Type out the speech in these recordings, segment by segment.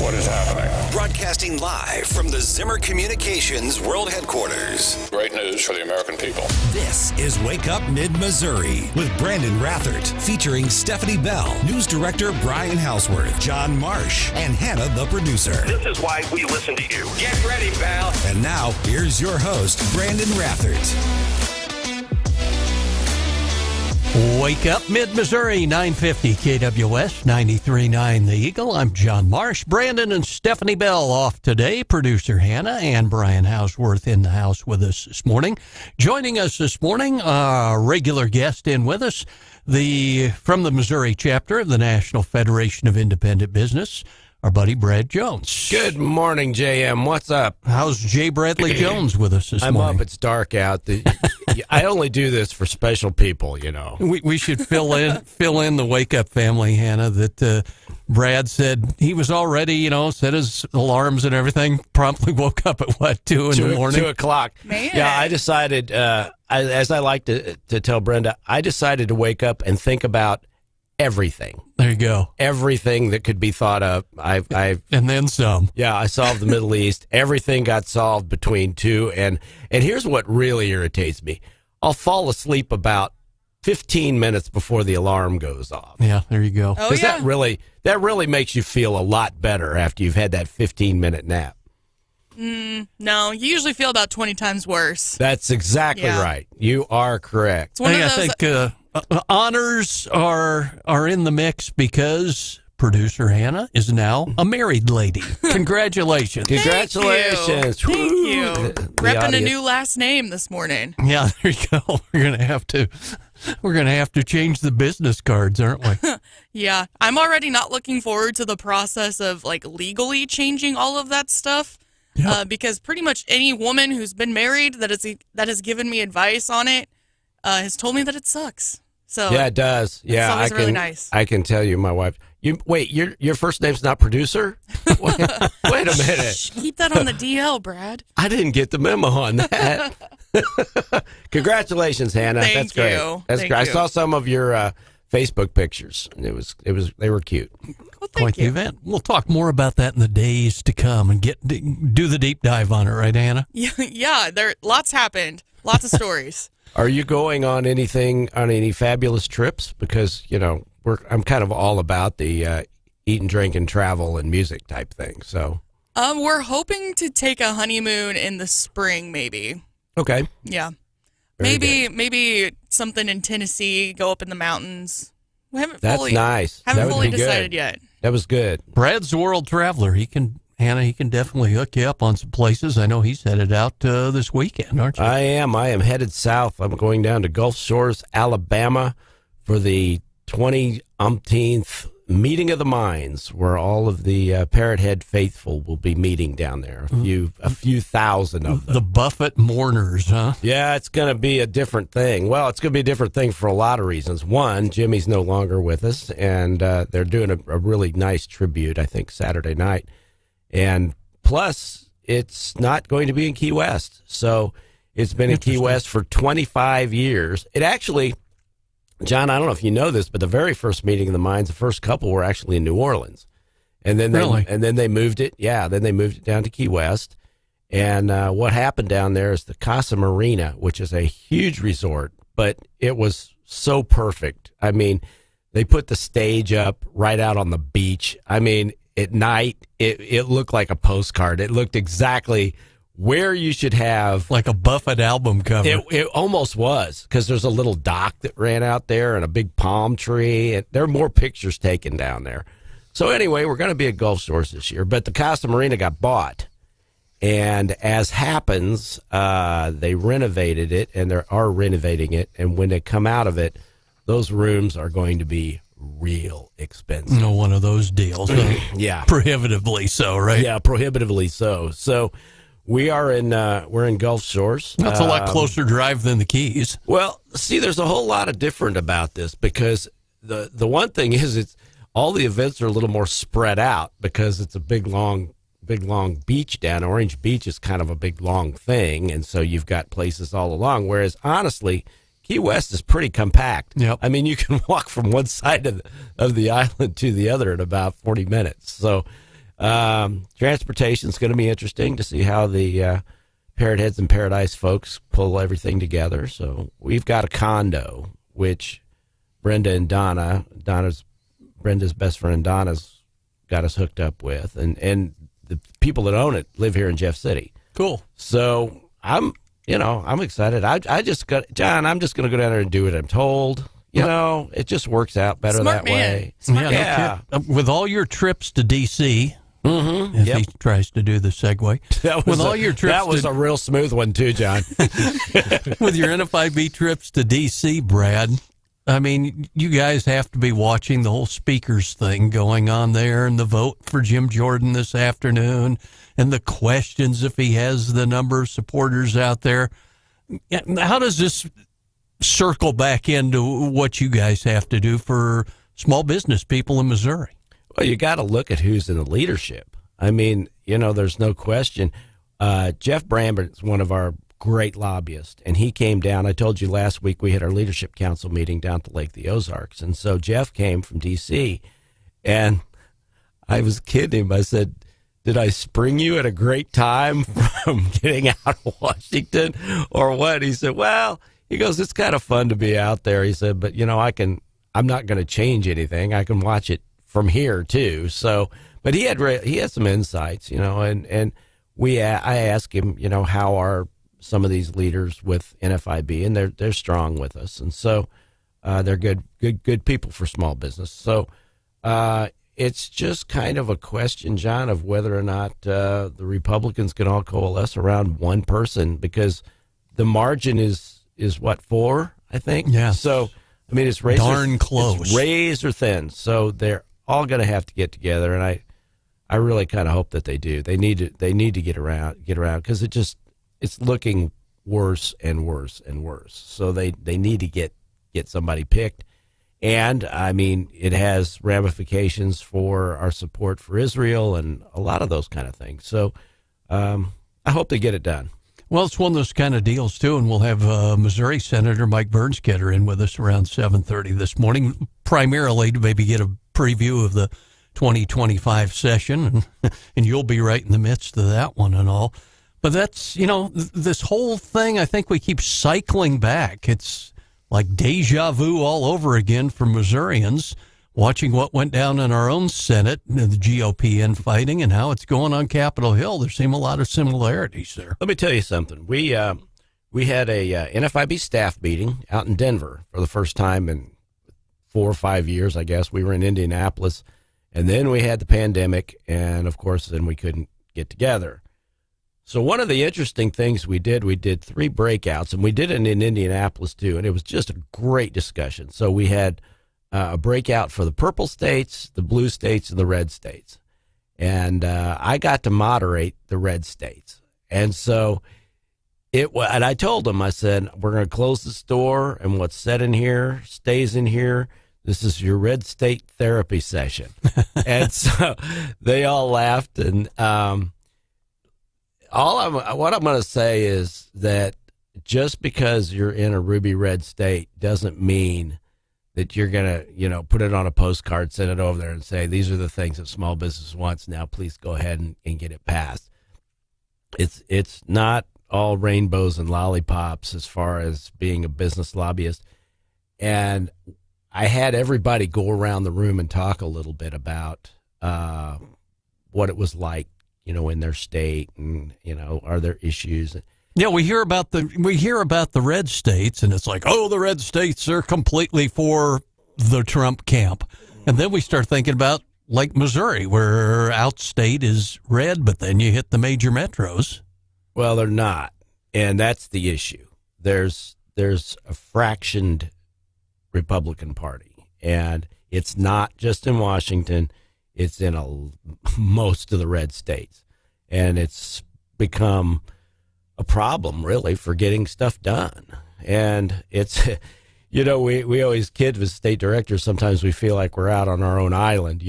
what is happening. Broadcasting live from the Zimmer Communications World Headquarters. Great news for the American people. This is Wake Up Mid-Missouri with Branden Rathert, featuring Stephanie Bell, news director Brian Hauswirth, John Marsh, and Hannah, the producer. This is why we listen to you. Get ready, pal. And now, here's your host, Branden Rathert. Wake up, Mid-Missouri, 950 KWS, 93.9 The Eagle. I'm John Marsh. Branden and Stephanie Bell off today. Producer Hannah and Brian Hauswirth in the house with us this morning. Joining us this morning, a regular guest in with us, from the Missouri chapter of the National Federation of Independent Business, our buddy Brad Jones. Good morning, JM. What's up? How's J. Bradley Jones with us this morning? I'm up. It's dark out. I only do this for special people, you know. We should fill in the wake up family, Hannah, that Brad said he was already, set his alarms and everything, promptly woke up at 2 in the morning? 2 o'clock. Man. Yeah, I decided, as I like to tell Brenda, I decided to wake up and think about everything. There you go. Everything that could be thought of. I and then some. Yeah, I solved the Middle East. Everything got solved between 2. And here's what really irritates me. I'll fall asleep about 15 minutes before the alarm goes off. Yeah, there you go. Oh, yeah. that really makes you feel a lot better after you've had that 15-minute nap. No, you usually feel about 20 times worse. That's exactly right. You are correct. It's one of I those, think honors are in the mix because producer Hannah is now a married lady. Congratulations. Congratulations. Thank you. The Repping a audience. new last name this morning. Yeah, there you go. We're gonna have to change the business cards, aren't we? Yeah, I'm already not looking forward to the process of legally changing all of that stuff. Yep. Because pretty much any woman who's been married that has given me advice on it has told me that it sucks. So Yeah, it does. Yeah, always really nice. I can tell you, my wife. Your first name's not producer? Wait a minute. Shh, keep that on the DL, Brad. I didn't get the memo on that. Congratulations, Hannah. Thank That's great. you. That's Thank great. I you. saw some of your Facebook pictures. And they were cute. Well, Quite thank the you. event. We'll talk more about that in the days to come and do the deep dive on it, right, Hannah? Yeah, lots happened. Lots of stories. Are you going on any fabulous trips? Because, I'm kind of all about the eat and drink and travel and music type thing. So, We're hoping to take a honeymoon in the spring, maybe. okay. Yeah. Very Maybe something in Tennessee, go up in the mountains. We haven't That's fully nice. That haven't would fully be decided good. yet. That was good. Brad's the world traveler. Hannah, he can definitely hook you up on some places. I know he's headed out this weekend, aren't you? I am headed south. I'm going down to Gulf Shores, Alabama for the 20-umpteenth Meeting of the Minds, where all of the Parrot Head faithful will be meeting down there. A few thousand of them. The Buffett mourners, huh? Yeah, it's going to be a different thing. Well, it's going to be a different thing for a lot of reasons. One, Jimmy's no longer with us, and they're doing a really nice tribute, I think, Saturday night. And plus, it's not going to be in Key West. So it's been in Key West for 25 years. It actually, John, I don't know if you know this, but the very first Meeting of the Minds, the first couple were actually in New Orleans. And then they moved it. Yeah, then they moved it down to Key West. And what happened down there is the Casa Marina, which is a huge resort, but it was so perfect. I mean, they put the stage up right out on the beach. I mean, at night, it looked like a postcard. It looked exactly where you should have. Like a Buffett album cover. It almost was, because there's a little dock that ran out there and a big palm tree. And there are more pictures taken down there. So anyway, we're going to be at Gulf Shores this year. But the Casa Marina got bought. And as happens, they renovated it, and they are renovating it. And when they come out of it, those rooms are going to be real expensive. No, one of those deals. Yeah. Prohibitively so, right? Yeah, prohibitively so. So we're in Gulf Shores. That's a lot closer drive than the Keys. Well, see, there's a whole lot of different about this, because the one thing is it's all the events are a little more spread out, because it's a big long beach down. Orange Beach is kind of a big long thing, and so you've got places all along. Whereas honestly, Key West is pretty compact. Yep. I mean, you can walk from one side of the island to the other in about 40 minutes. So Transportation's going to be interesting to see how the Parrot Heads and Paradise folks pull everything together. So we've got a condo, which Brenda's best friend Donna's got us hooked up with, and the people that own it live here in Jeff City. Cool. So I'm excited. I'm just going to go down there and do what I'm told. It just works out better Smart that man. way. Smart Yeah. With all your trips to D.C., as he tries to do the segue. With all your trips that was a real smooth one too, John. with your NFIB trips to D.C., Brad, I mean, you guys have to be watching the whole speakers thing going on there, and the vote for Jim Jordan this afternoon, and the questions if he has the number of supporters out there. How does this circle back into what you guys have to do for small business people in Missouri? Well, you got to look at who's in the leadership. I mean, there's no question. Jeff Brambert's one of our great lobbyists, and he came down. I told you last week we had our leadership council meeting down at Lake the Ozarks, and so Jeff came from D.C., and I was kidding him. I said, did I spring you at a great time from getting out of Washington or what? He said, well, he goes, it's kind of fun to be out there. He said, but, I'm not going to change anything. I can watch it from here too. So, but he had some insights, and I asked him, how are some of these leaders with NFIB, and they're strong with us, and so they're good people for small business. So it's just kind of a question, John, of whether or not the Republicans can all coalesce around one person, because the margin is what, 4, I think. Yeah. So I mean, it's razor, darn close. It's razor thin. So they're all going to have to get together, and I really kind of hope that they do. They need to get around because it's looking worse and worse and worse. So they need to get somebody picked. And, I mean, it has ramifications for our support for Israel and a lot of those kind of things. So I hope they get it done. Well, it's one of those kind of deals, too, and we'll have Missouri Senator Mike Bernskoetter in with us around 7:30 this morning, primarily to maybe get a preview of the 2025 session, and you'll be right in the midst of that one and all. But that's, this whole thing, I think we keep cycling back. It's like deja vu all over again for Missourians, watching what went down in our own Senate, the GOP infighting, and how it's going on Capitol Hill. There seem a lot of similarities there. Let me tell you something. We had a NFIB staff meeting out in Denver for the first time in 4 or 5 years, I guess. We were in Indianapolis, and then we had the pandemic, and, of course, then we couldn't get together. So one of the interesting things we did 3 breakouts, and we did it in Indianapolis, too, and it was just a great discussion. So we had a breakout for the purple states, the blue states, and the red states. And I got to moderate the red states. And so and I told them, I said, we're going to close the store, and what's said in here stays in here. This is your red state therapy session. And so they all laughed. And what I'm going to say is that just because you're in a ruby red state doesn't mean that you're going to, put it on a postcard, send it over there and say, these are the things that small business wants. Now, please go ahead and get it passed. It's not all rainbows and lollipops as far as being a business lobbyist. And I had everybody go around the room and talk a little bit about what it was like, in their state, and, are there issues? Yeah, we hear about the red states, and it's like, oh, the red states are completely for the Trump camp. And then we start thinking about like Missouri, where outstate is red, but then you hit the major metros. Well, they're not, and that's the issue. There's a fractioned Republican Party, and it's not just in Washington. It's in most of the red states, and it's become a problem, really, for getting stuff done. And it's, we always kid with state directors. Sometimes we feel like we're out on our own island.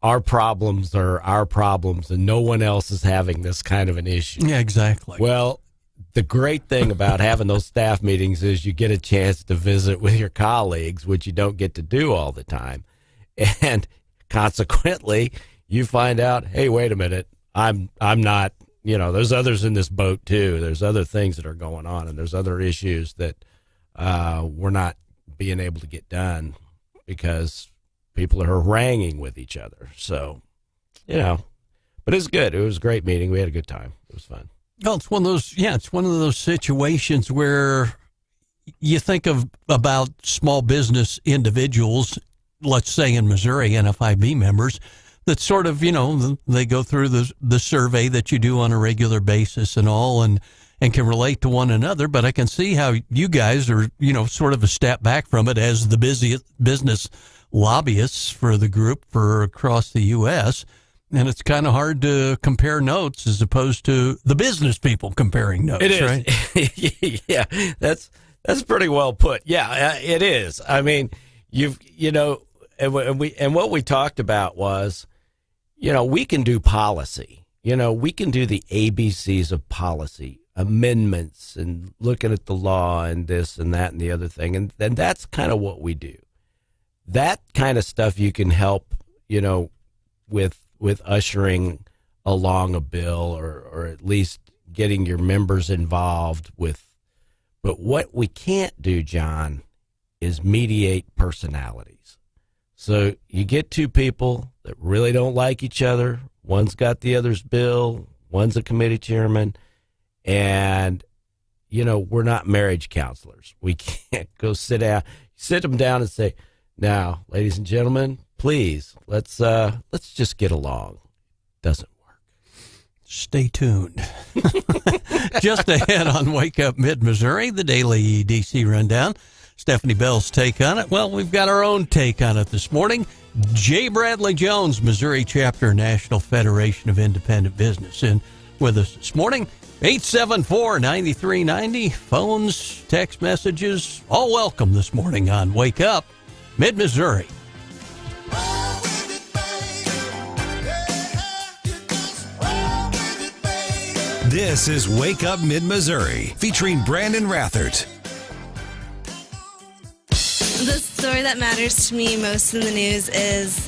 Our problems are our problems, and no one else is having this kind of an issue. Yeah, exactly. Well, the great thing about having those staff meetings is you get a chance to visit with your colleagues, which you don't get to do all the time. And consequently, you find out, hey, wait a minute, I'm not, there's others in this boat too. There's other things that are going on, and there's other issues that we're not being able to get done because people are haranguing with each other. So, but it's good. It was a great meeting. We had a good time. It was fun. Well, it's one of those situations where you think about small business individuals, let's say in Missouri, NFIB members, that sort of, they go through the survey that you do on a regular basis and all, and can relate to one another. But I can see how you guys are, sort of a step back from it as the business lobbyists for the group for across the U.S., and it's kind of hard to compare notes as opposed to the business people comparing notes. It is. Right? Yeah, that's pretty well put. Yeah, it is. I mean, and what we talked about was, we can do policy. We can do the ABCs of policy, amendments, and looking at the law and this and that and the other thing. And that's kind of what we do. That kind of stuff you can help, with ushering along a bill or at least getting your members involved with. But what we can't do, John, is mediate personalities. So you get two people that really don't like each other. One's got the other's bill. One's a committee chairman. And, we're not marriage counselors. We can't go sit them down and say, now, ladies and gentlemen, please, let's just get along. Doesn't work. Stay tuned. Just ahead on Wake Up Mid-Missouri, the daily DC rundown. Stephanie Bell's take on it. Well, we've got our own take on it this morning. J. Bradley Jones, Missouri Chapter, National Federation of Independent Business, in with us this morning. 874-9390. Phones, text messages, all welcome this morning on Wake Up Mid-Missouri. This is Wake Up Mid-Missouri, featuring Branden Rathert. The story that matters to me most in the news is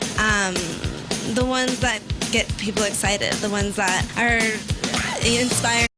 the ones that get people excited, the ones that are inspiring.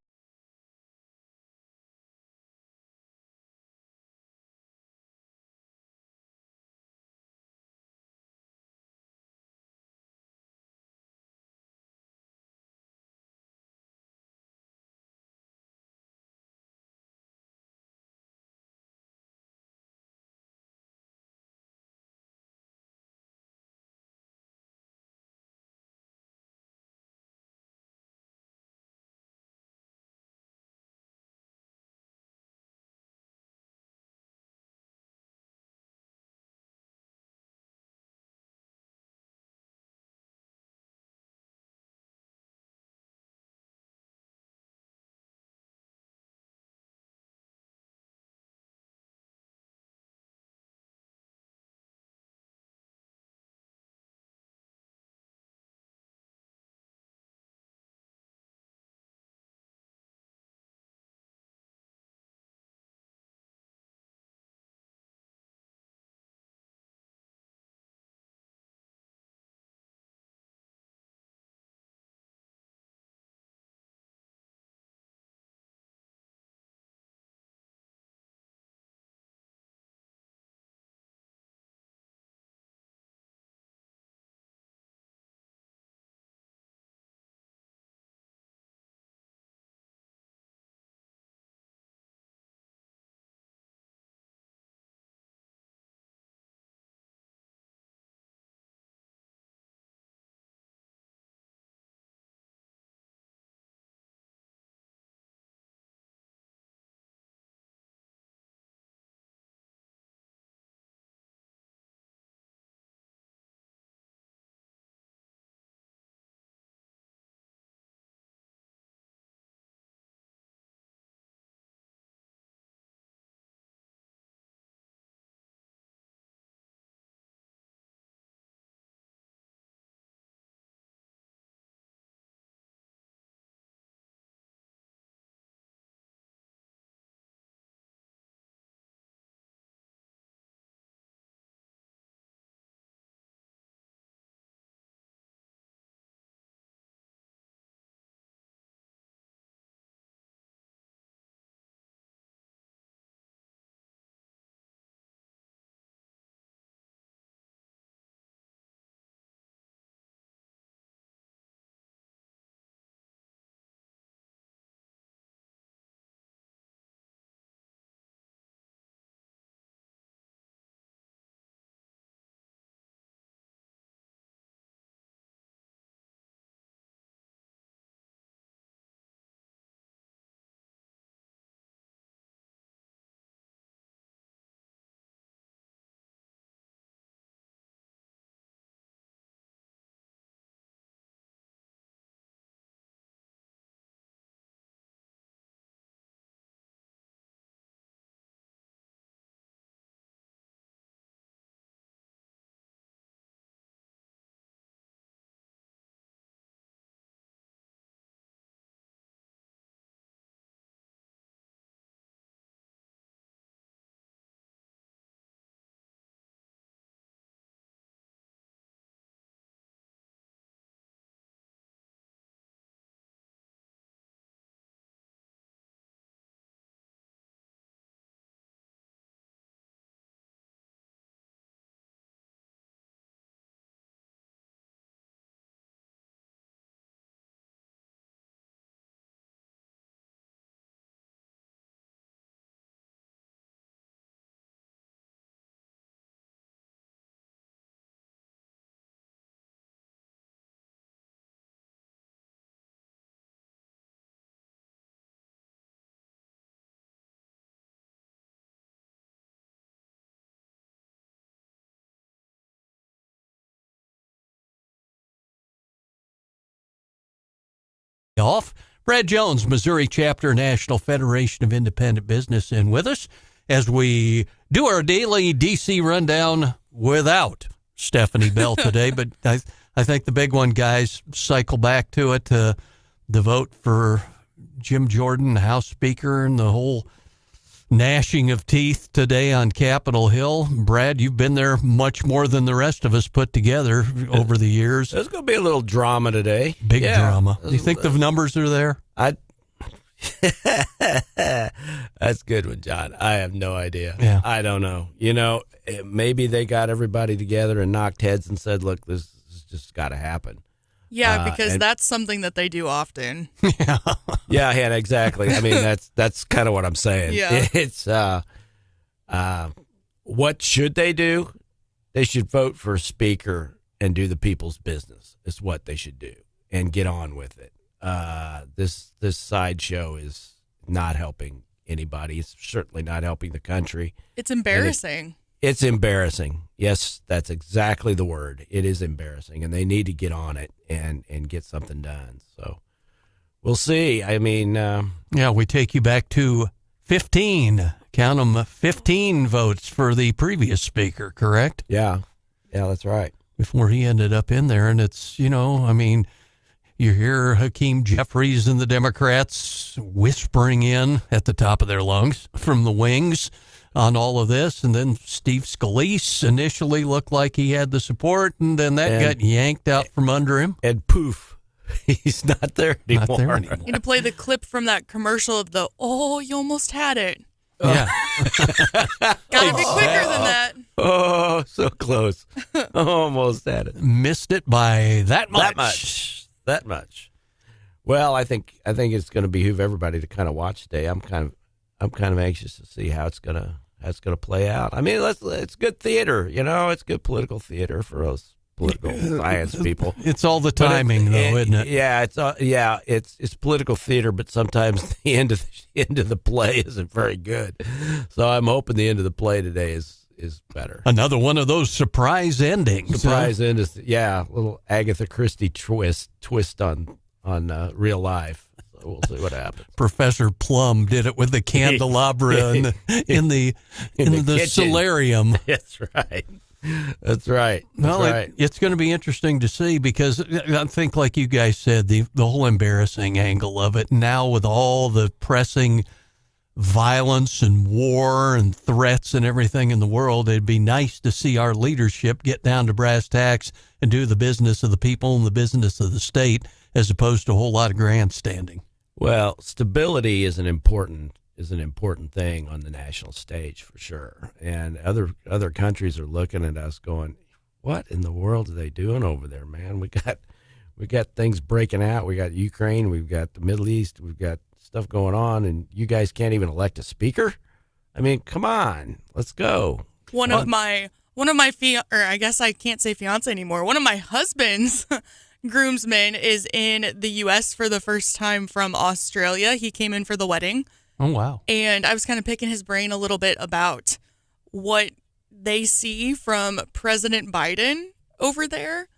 off. Brad Jones, Missouri Chapter, National Federation of Independent Business, in with us as we do our daily DC rundown without Stephanie Bell today. But I think the big one, guys, cycle back to it, the vote for Jim Jordan, House Speaker, and the whole gnashing of teeth today on Capitol Hill. Brad, you've been there much more than the rest of us put together over the years. There's going to be a little drama today. Big drama. Do you think the numbers are there? That's a good one, John. I have no idea. Yeah. I don't know. Maybe they got everybody together and knocked heads and said, look, this has just got to happen. Yeah, because that's something that they do often. Yeah, Hannah, exactly. I mean, that's kind of what I'm saying. Yeah. It's what should they do? They should vote for a speaker and do the people's business. Is what they should do and get on with it. This sideshow is not helping anybody. It's certainly not helping the country. It's embarrassing. It's embarrassing. Yes, that's exactly the word. It is embarrassing, and they need to get on it and get something done. So we'll see. I mean, we take you back to 15. Count them, 15 votes for the previous speaker, correct? Yeah, that's right. Before he ended up in there, and it's, you hear Hakeem Jeffries and the Democrats whispering in at the top of their lungs from the wings on all of this, and then Steve Scalise initially looked like he had the support, and then that got yanked out from under him. And poof, he's not there anymore. Not there anymore. You need to play the clip from that commercial of you almost had it. Yeah. Gotta be quicker than that. Oh, so close. Almost had it. Missed it by that much. That much. Well, I think it's going to behoove everybody to kind of watch today. I'm kind of anxious to see how it's going to play out. I mean, it's good theater, it's good political theater for us political science people. It's all the timing, isn't it? Yeah, it's political theater, but sometimes the end of the play isn't very good. So I'm hoping the end of the play today is better. Another one of those surprise endings. Surprise end is little Agatha Christie twist on real life. So we'll see what happens. Professor Plum did it with the candelabra in the solarium. That's right. That's right. It's going to be interesting to see, because I think, like you guys said, the whole embarrassing angle of it now, with all the pressing violence and war and threats and everything in the world, it'd be nice to see our leadership get down to brass tacks and do the business of the people and the business of the state, as opposed to a whole lot of grandstanding. Well, stability is an important thing on the national stage, for sure. And other countries are looking at us going, what in the world are they doing over there, man? We got things breaking out. We got Ukraine, we've got the Middle East, we've got stuff going on, and you guys can't even elect a speaker? I mean, come on, let's go. One of my I guess I can't say fiance anymore. One of my husband's groomsmen is in the U.S. for the first time from Australia. He came in for the wedding. Oh, wow. And I was kind of picking his brain a little bit about what they see from President Biden over there.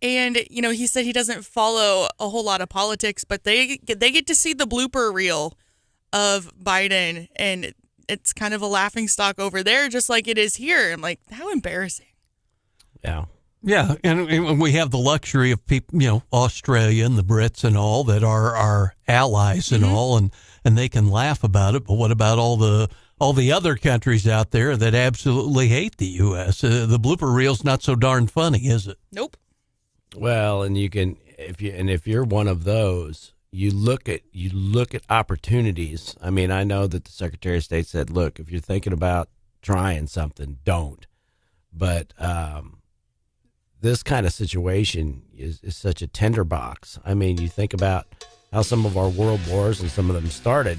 And, he said he doesn't follow a whole lot of politics, but they get to see the blooper reel of Biden, and it's kind of a laughingstock over there, just like it is here. I'm like, how embarrassing. Yeah. Yeah, and we have the luxury of people, Australia and the Brits and all that are our allies and all, and they can laugh about it. But what about all the other countries out there that absolutely hate the U.S.? The blooper reel's not so darn funny, is it? Nope. Well, and if you're one of those, you look at opportunities. I mean, I know that the Secretary of State said, look, if you're thinking about trying something, don't. But this kind of situation is such a tinderbox. I mean, you think about how some of our world wars and some of them started.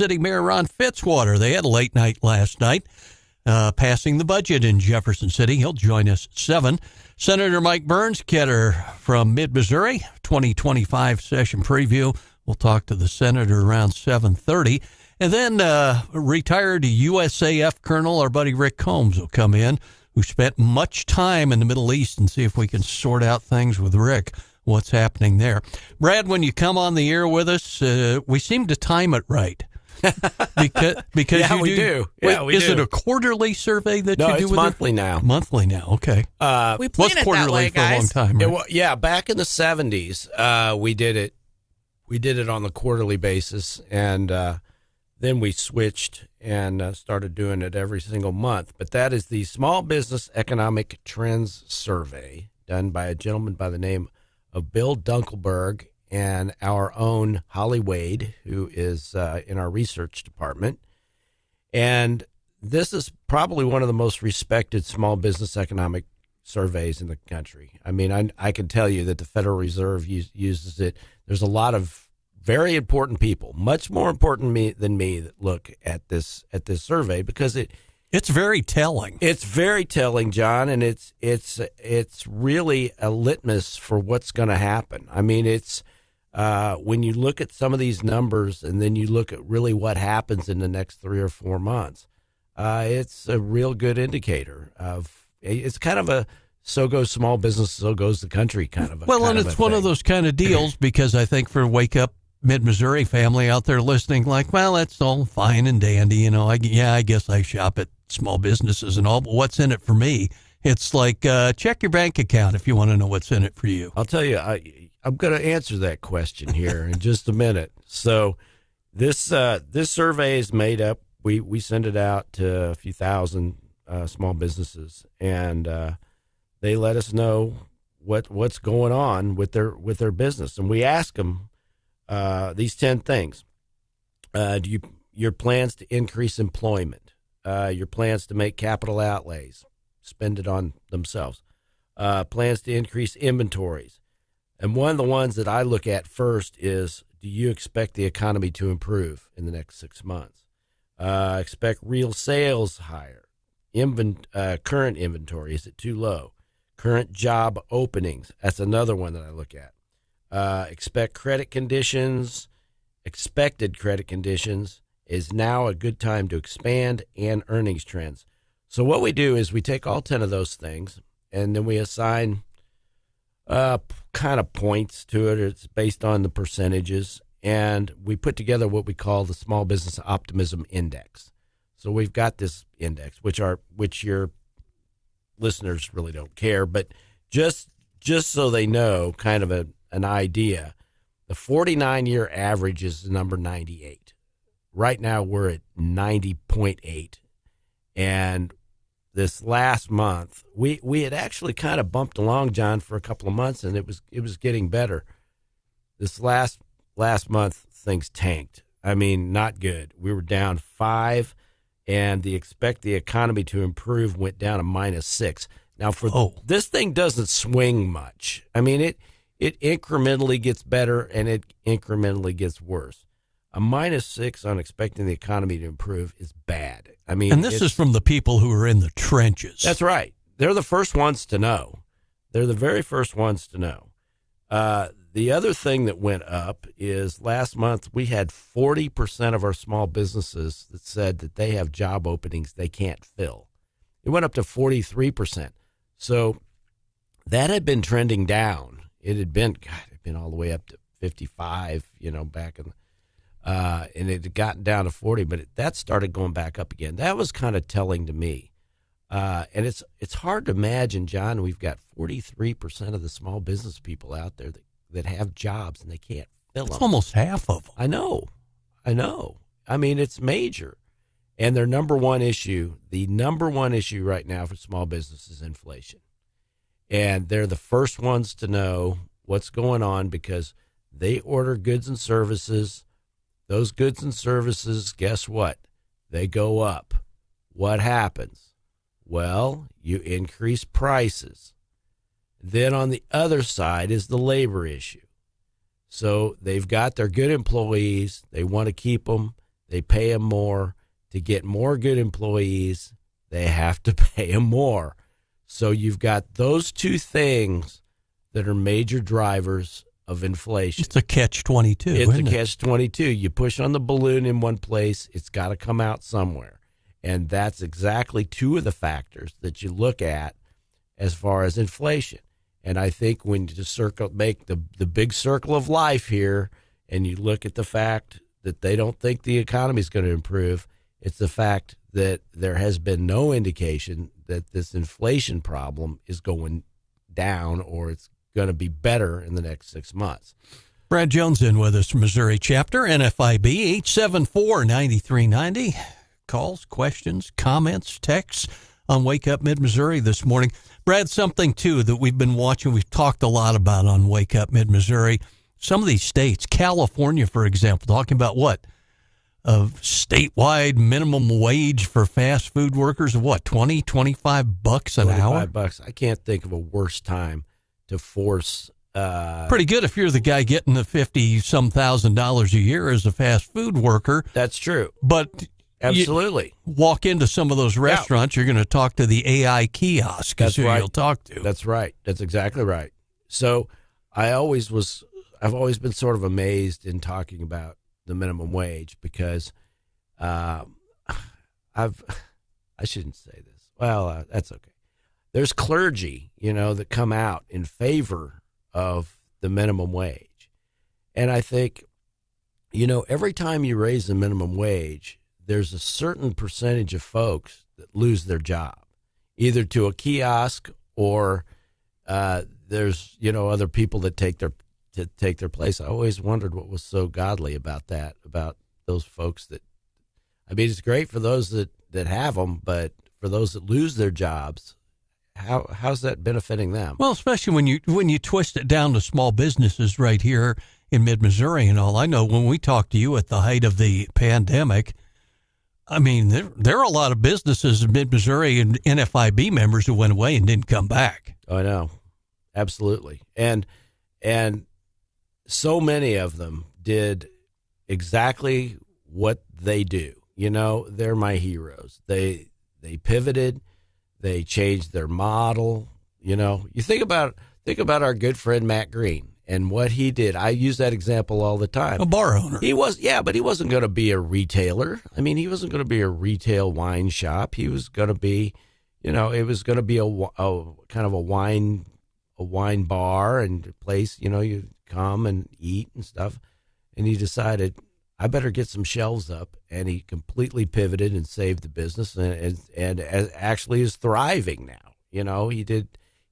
City Mayor Ron Fitzwater. They had a late night last night, passing the budget in Jefferson City. He'll join us at 7. Senator Mike Burns-Ketter from Mid-Missouri, 2025 session preview. We'll talk to the senator around 7:30. And then retired USAF Colonel, our buddy Rick Combs, will come in, who spent much time in the Middle East, and see if we can sort out things with Rick, what's happening there. Brad, when you come on the air with us, we seem to time it right. because Yeah, we do. Yeah, we is do. it a quarterly survey that No, you do it's with monthly it? now. Monthly now, okay. We plan it that quarterly way, for a long guys. time, right? Yeah, back in the 70s, we did it. We did it on the quarterly basis, and then we switched and started doing it every single month. But that is the Small Business Economic Trends Survey done by a gentleman by the name of Bill Dunkelberg and our own Holly Wade, who is in our research department. And this is probably one of the most respected small business economic surveys in the country. I mean, I can tell you that the Federal Reserve uses it. There's a lot of very important people, much more important than me, that look at this survey, because It's very telling. it's very telling, John, and it's really a litmus for what's going to happen. I mean, it's when you look at some of these numbers and then you look at really what happens in the next 3 or 4 months, it's a real good indicator of. It's kind of a so goes small business, so goes the country kind of a. Well, and it's one of those kind of deals, because I think for Wake Up Mid-Missouri family out there listening, like, well, that's all fine and dandy, you know. I guess I shop at small businesses and all, but what's in it for me? It's like check your bank account if you want to know what's in it for you. I'll tell you, I'm going to answer that question here in just a minute. So this survey is made up. We send it out to a few thousand small businesses, and they let us know what's going on with their business, and we ask them these 10 things. Your plans to increase employment, your plans to make capital outlays, spend it on themselves, plans to increase inventories. And one of the ones that I look at first is, do you expect the economy to improve in the next 6 months? Expect real sales higher. Current inventory, is it too low? Current job openings, that's another one that I look at. Expected credit conditions, is now a good time to expand, and earnings trends. So what we do is we take all 10 of those things, and then we assign kind of points to it. It's based on the percentages, and we put together what we call the Small Business Optimism Index. So we've got this index, which your listeners really don't care, but just so they know kind of an idea, the 49-year average is the number 98. Right now we're at 90.8. And this last month, we had actually kind of bumped along, John, for a couple of months, and it was getting better. This last month, things tanked. I mean, not good. We were down 5, and the expect the economy to improve went down to -6. Now, this thing doesn't swing much. I mean, it incrementally gets better, and it incrementally gets worse. A -6 on expecting the economy to improve is bad. I mean, and this is from the people who are in the trenches. That's right. They're the first ones to know. They're the very first ones to know. The other thing that went up is last month we had 40% of our small businesses that said that they have job openings they can't fill. It went up to 43%. So that had been trending down. It had been all the way up to 55, back in, and it had gotten down to 40, but that started going back up again. That was kind of telling to me. And it's hard to imagine, John, we've got 43% of the small business people out there that have jobs and they can't fill them. It's almost half of them. I know. I mean, it's major. And the number one issue right now for small business is inflation. And they're the first ones to know what's going on because they order goods and services. Those goods and services, guess what? They go up. What happens? Well, you increase prices. Then on the other side is the labor issue. So they've got their good employees. They want to keep them. they pay them more. To get more good employees, they have to pay them more. So you've got those two things that are major drivers of inflation. It's a catch-22. It's a catch-22. You push on the balloon in one place, it's got to come out somewhere. And that's exactly two of the factors that you look at as far as inflation. And I think when you just make the big circle of life here, and you look at the fact that they don't think the economy is going to improve, it's the fact that there has been no indication that this inflation problem is going down or it's going to be better in the next 6 months. Brad Jones in with us from Missouri chapter, NFIB, 874-9390. Calls, questions, comments, texts on Wake Up Mid-Missouri this morning. Brad, something, too, that we've been watching, we've talked a lot about on Wake Up Mid-Missouri. Some of these states, California, for example, talking about what? Of statewide minimum wage for fast food workers of what, $20, $25 an hour? $25. I can't think of a worse time to force. Pretty good if you're the guy getting the $50-some thousand a year as a fast food worker. That's true. But absolutely, walk into some of those restaurants, you're going to talk to the AI kiosk. That's who you'll talk to. That's right. That's exactly right. So I've always been sort of amazed in talking about the minimum wage because I shouldn't say this. Well, that's okay. There's clergy, that come out in favor of the minimum wage. And I think, every time you raise the minimum wage, there's a certain percentage of folks that lose their job, either to a kiosk or there's, other people that take their place. I always wondered what was so godly about that, about those folks it's great for those that have them, but for those that lose their jobs, how's that benefiting them? Well, especially when you twist it down to small businesses right here in mid-Missouri and all. I know when we talked to you at the height of the pandemic, there are a lot of businesses in mid-Missouri and NFIB members who went away and didn't come back. Oh, I know. Absolutely. And so many of them did exactly what they do. They're my heroes. They pivoted. They changed their model. You think about our good friend Matt Green and what he did. I use that example all the time. A bar owner. But he wasn't going to be a retailer. He wasn't going to be a retail wine shop. He was going to be, it was going to be a kind of a wine bar and place. You come and eat and stuff. And he decided, I better get some shelves up, and he completely pivoted and saved the business, and actually is thriving now.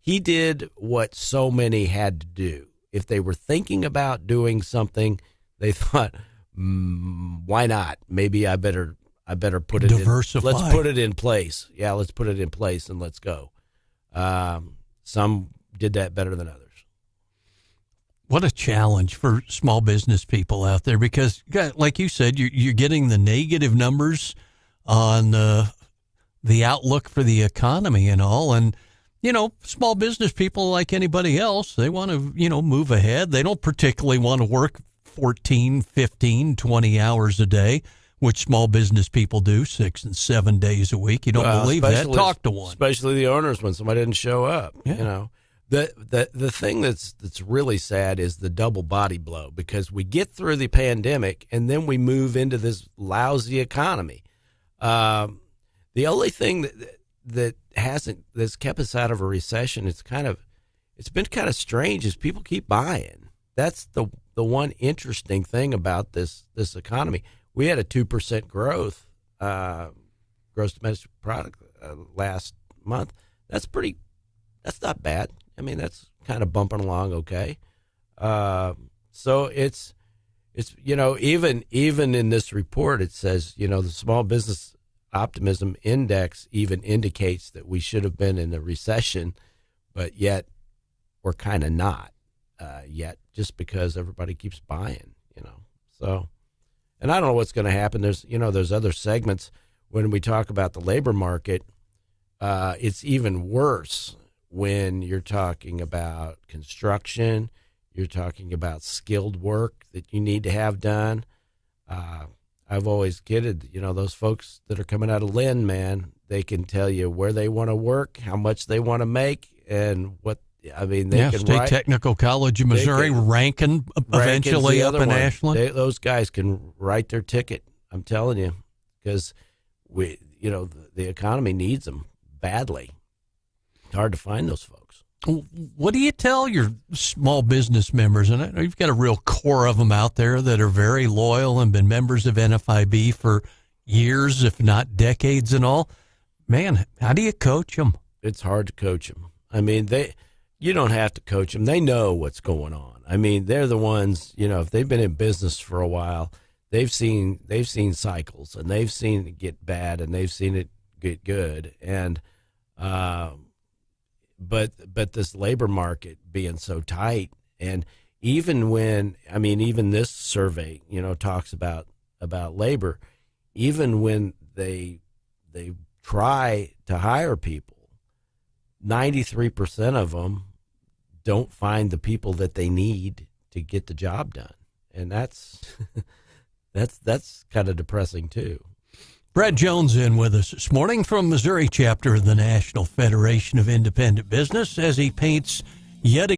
He did what so many had to do. If they were thinking about doing something, they thought, why not? Maybe I better put it diversify. Let's put it in place. Yeah, let's put it in place and let's go. Some did that better than others. What a challenge for small business people out there because, like you said, you're getting the negative numbers on the outlook for the economy and all. And, small business people, like anybody else, they want to, move ahead. They don't particularly want to work 14, 15, 20 hours a day, which small business people do 6 and 7 days a week. You don't believe that? Talk to one. Especially the owners when somebody didn't show up, The thing that's really sad is the double body blow because we get through the pandemic and then we move into this lousy economy. The only thing that's kept us out of a recession, it's been kind of strange, is people keep buying. That's the one interesting thing about this economy. We had a 2% growth, gross domestic product last month. That's not bad. That's kind of bumping along okay. So it's even in this report, it says, the Small Business Optimism Index even indicates that we should have been in a recession, but yet we're kind of not yet just because everybody keeps buying, So, and I don't know what's going to happen. There's other segments when we talk about the labor market. It's even worse when you're talking about construction, you're talking about skilled work that you need to have done. I've always kidded, those folks that are coming out of Lynn, man, they can tell you where they want to work, how much they want to make, and what. I mean, they can State Technical College of Missouri, ranking eventually up in Ashland. Those guys can write their ticket. I'm telling you, because the economy needs them badly. It's hard to find those folks. What do you tell your small business members? And I know you've got a real core of them out there that are very loyal and been members of NFIB for years, if not decades and all. Man, how do you coach them? It's hard to coach them. I mean, you don't have to coach them. They know what's going on. I mean, they're the ones, if they've been in business for a while, they've seen cycles, and they've seen it get bad, and they've seen it get good. And but this labor market being so tight, and even this survey, talks about labor, even when they try to hire people, 93% of them don't find the people that they need to get the job done. And that's kind of depressing too. Brad Jones in with us this morning from Missouri chapter of the National Federation of Independent Business as he paints yet again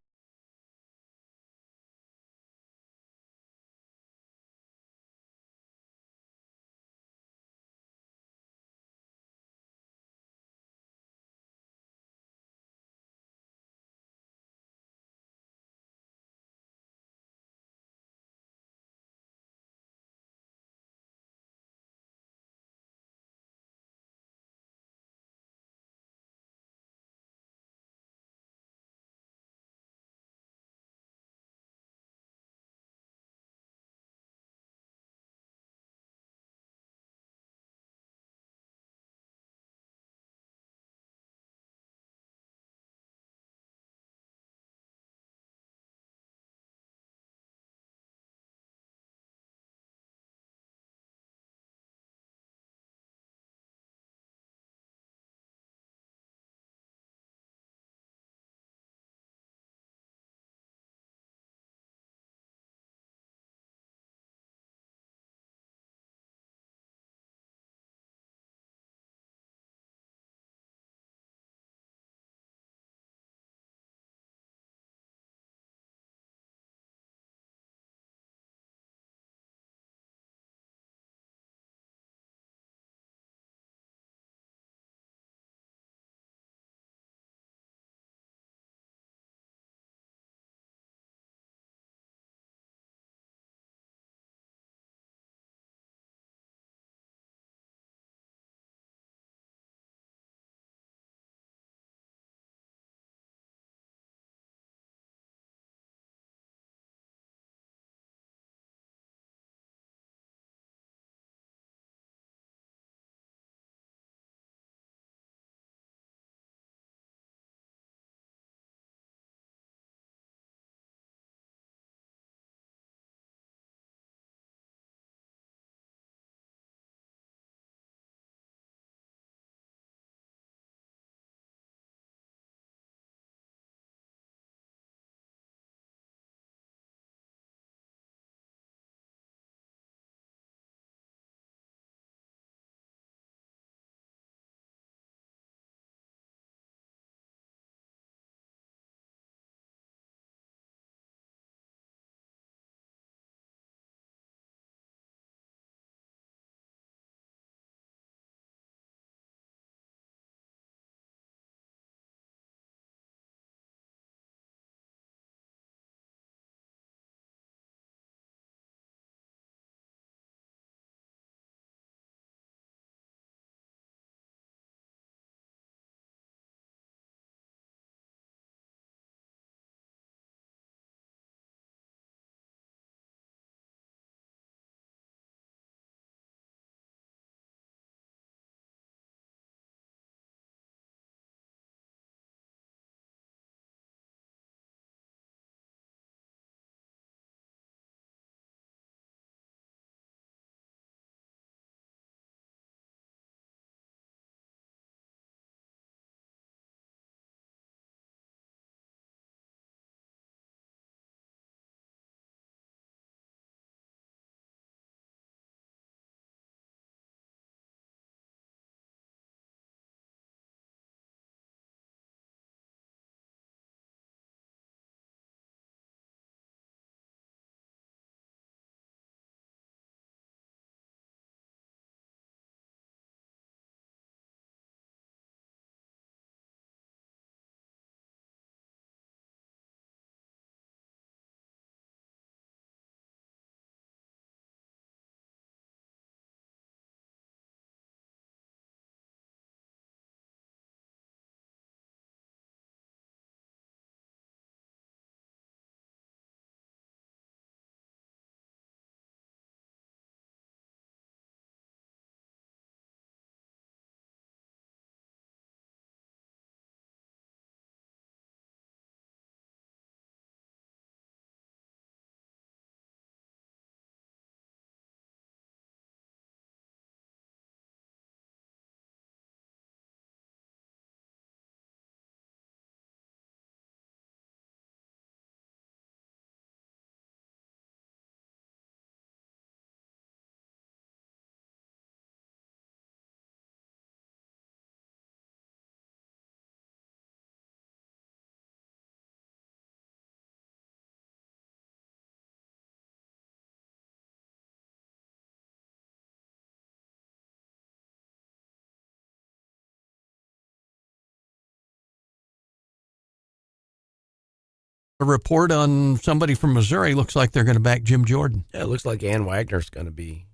a report on somebody from Missouri. Looks like they're going to back Jim Jordan. Yeah, it looks like Ann Wagner's going to be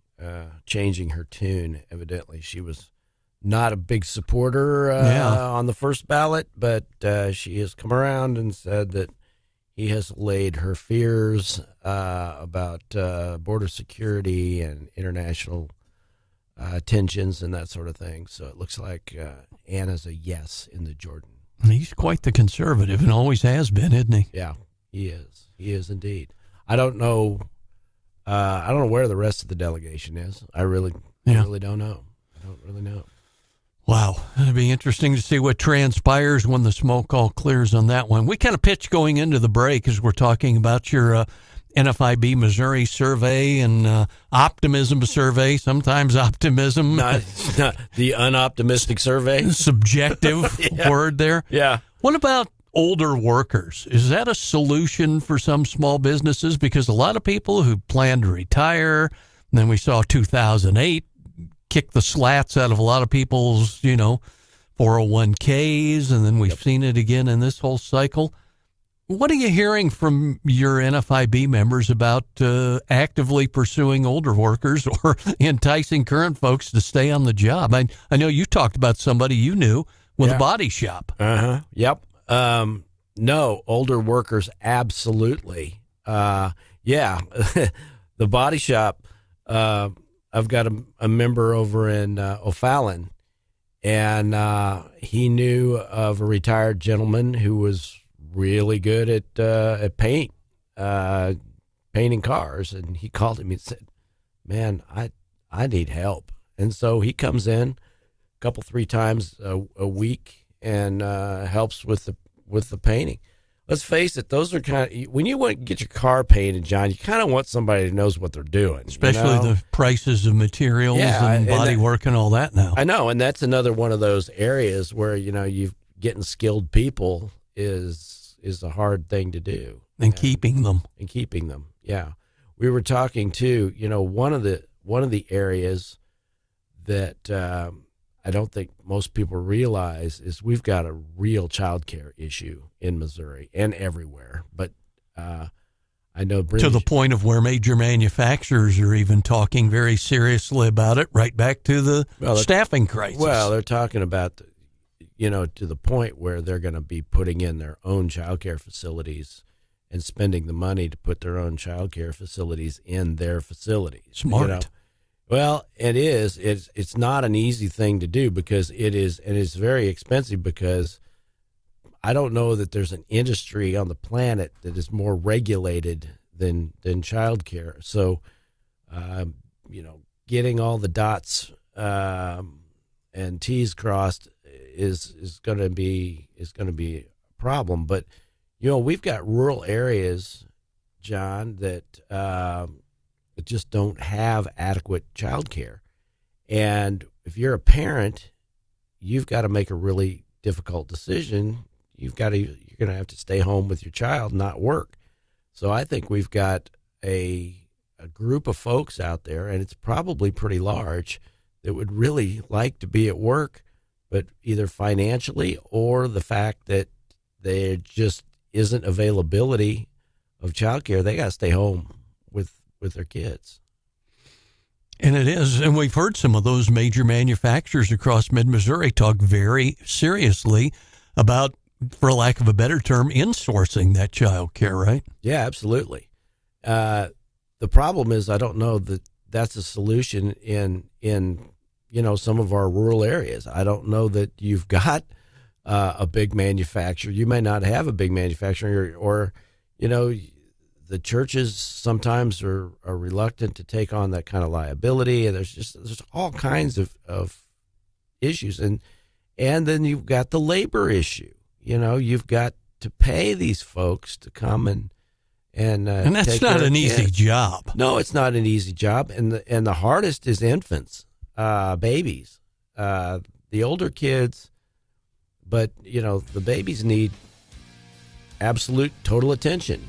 changing her tune. Evidently, she was not a big supporter on the first ballot, but she has come around and said that he has allayed her fears about border security and international tensions and that sort of thing. So it looks like Anna's a yes in the Jordan. He's quite the conservative and always has been, isn't he? Yeah, he is. He is indeed. I don't know. I don't know where the rest of the delegation is. I really don't know. I don't really know. Wow. It'll be interesting to see what transpires when the smoke all clears on that one. We kind of pitched going into the break as we're talking about your NFIB Missouri survey and optimism survey. Sometimes optimism. Not the unoptimistic survey. Subjective word there. Yeah. What about older workers? Is that a solution for some small businesses? Because a lot of people who plan to retire, and then we saw 2008 kick the slats out of a lot of people's, 401ks, and then we've seen it again in this whole cycle. What are you hearing from your NFIB members about actively pursuing older workers or enticing current folks to stay on the job? I know you talked about somebody you knew with a body shop. Uh-huh. Yep. No, older workers, absolutely. The body shop, I've got a member over in O'Fallon, and he knew of a retired gentleman who was really good at painting cars, and he called him and said, "Man, I need help." And so he comes in a couple, 3 times a week and helps with the painting. Let's face it; those are when you want to get your car painted, John. You kind of want somebody who knows what they're doing, especially the prices of materials and body work and all that. Now, I know, and that's another one of those areas where you getting skilled people is a hard thing to do, and keeping them. Yeah, we were talking too. One of the areas that I don't think most people realize is we've got a real child care issue in Missouri and everywhere. But I know to the point of where major manufacturers are even talking very seriously about it, right back to the staffing crisis. Well, they're talking about, to the point where they're going to be putting in their own child care facilities and spending the money to put their own child care facilities in their facilities. Smart. Well, it is. It's not an easy thing to do because it is, and it's very expensive because I don't know that there's an industry on the planet that is more regulated than childcare. So, getting all the dots and T's crossed is going to be a problem. But we've got rural areas, John, that just don't have adequate child care. And if you're a parent, you've got to make a really difficult decision. You're going to have to stay home with your child, not work. So I think we've got a group of folks out there, and it's probably pretty large, that would really like to be at work, but either financially or the fact that there just isn't availability of child care, they got to stay home with their kids. And it is, and we've heard some of those major manufacturers across mid-Missouri talk very seriously about, for lack of a better term, insourcing that child care, right? Yeah, absolutely. The problem is I don't know that that's a solution in some of our rural areas. I don't know that you've got a big manufacturer. You may not have a big manufacturer, or the churches sometimes are reluctant to take on that kind of liability, and there's all kinds of issues, and then you've got the labor issue. You've got to pay these folks to come and that's not an easy job. No, it's not an easy job, and the hardest is infants, babies, the older kids, but the babies need absolute total attention.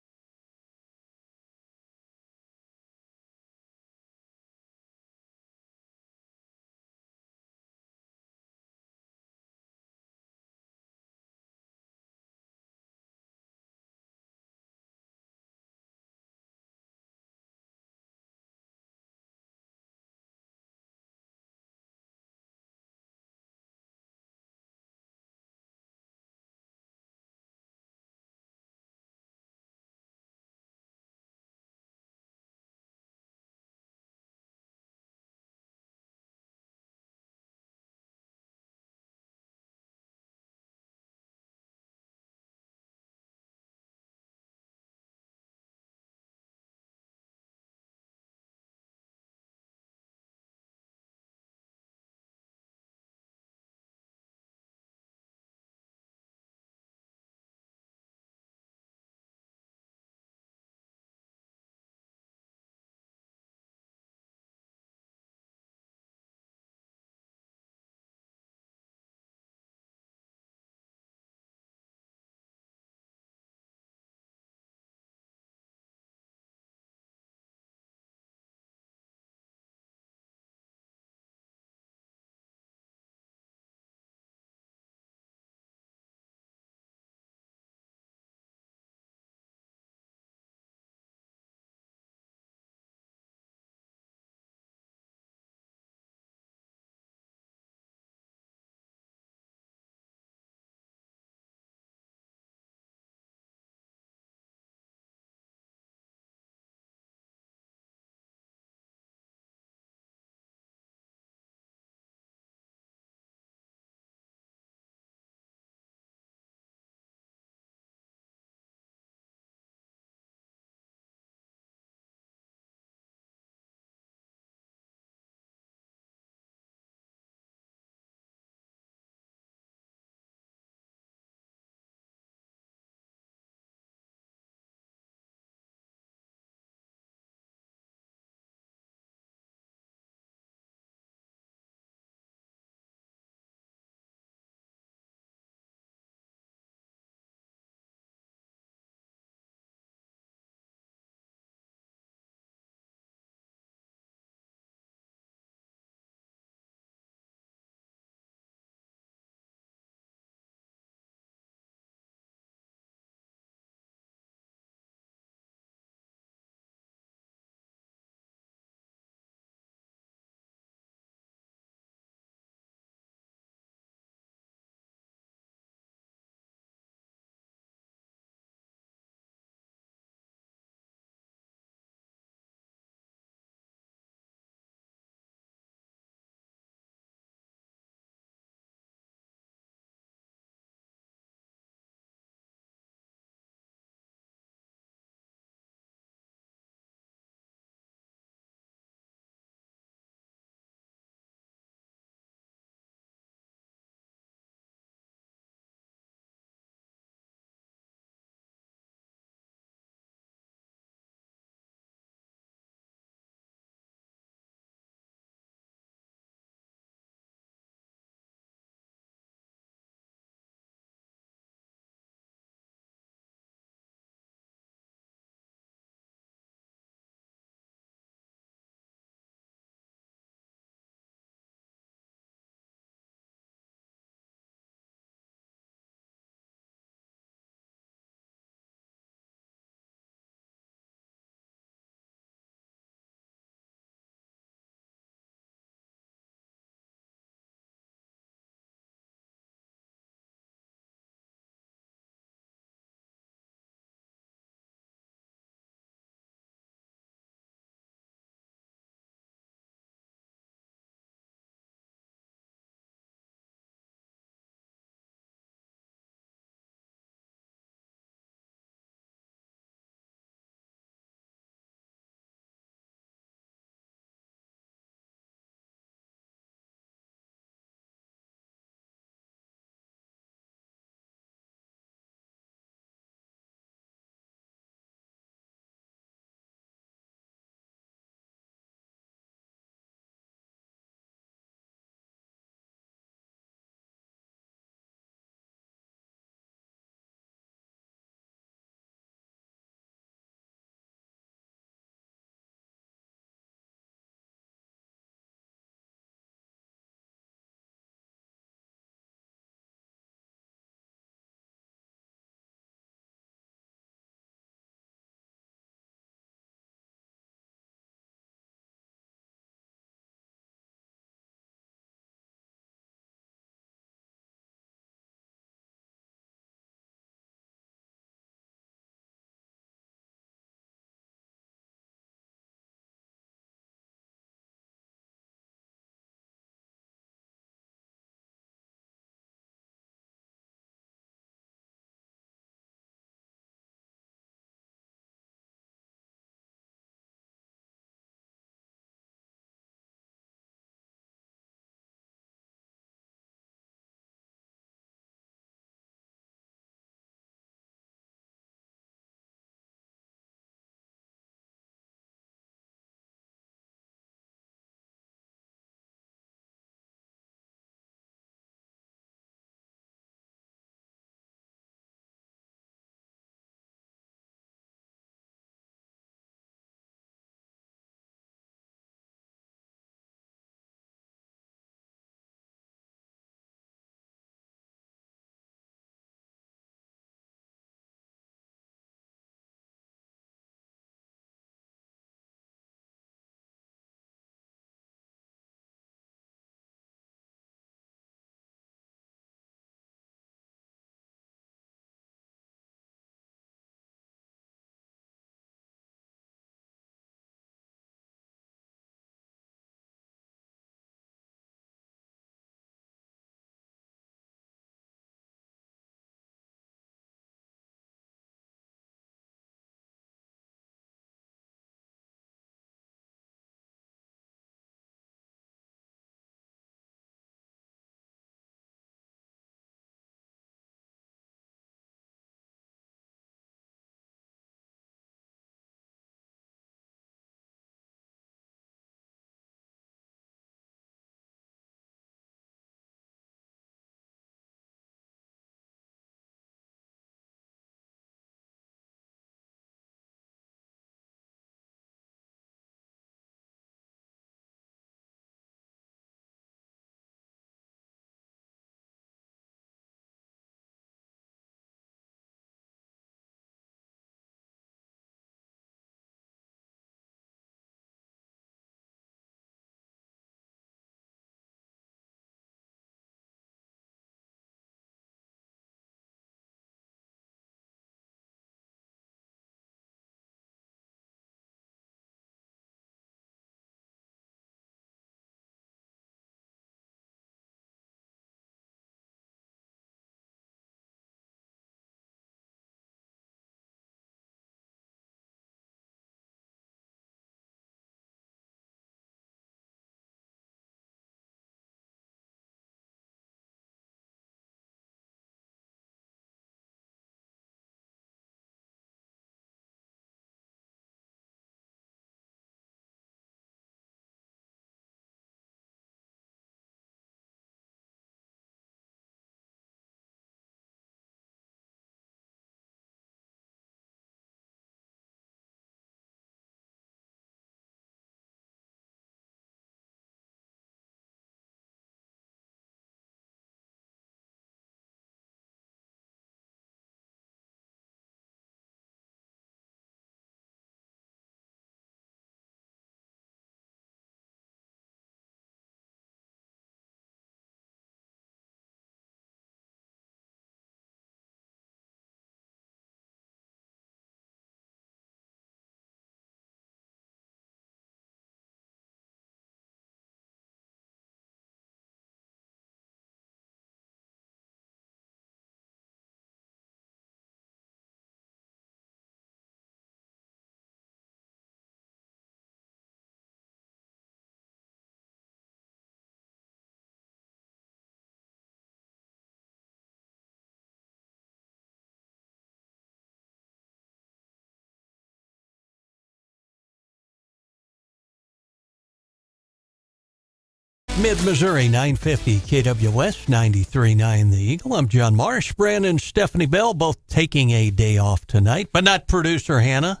Mid-Missouri, 950 KWS, 93.9 The Eagle. I'm John Marsh. Branden and Stephanie Bell both taking a day off tonight, but not producer Hannah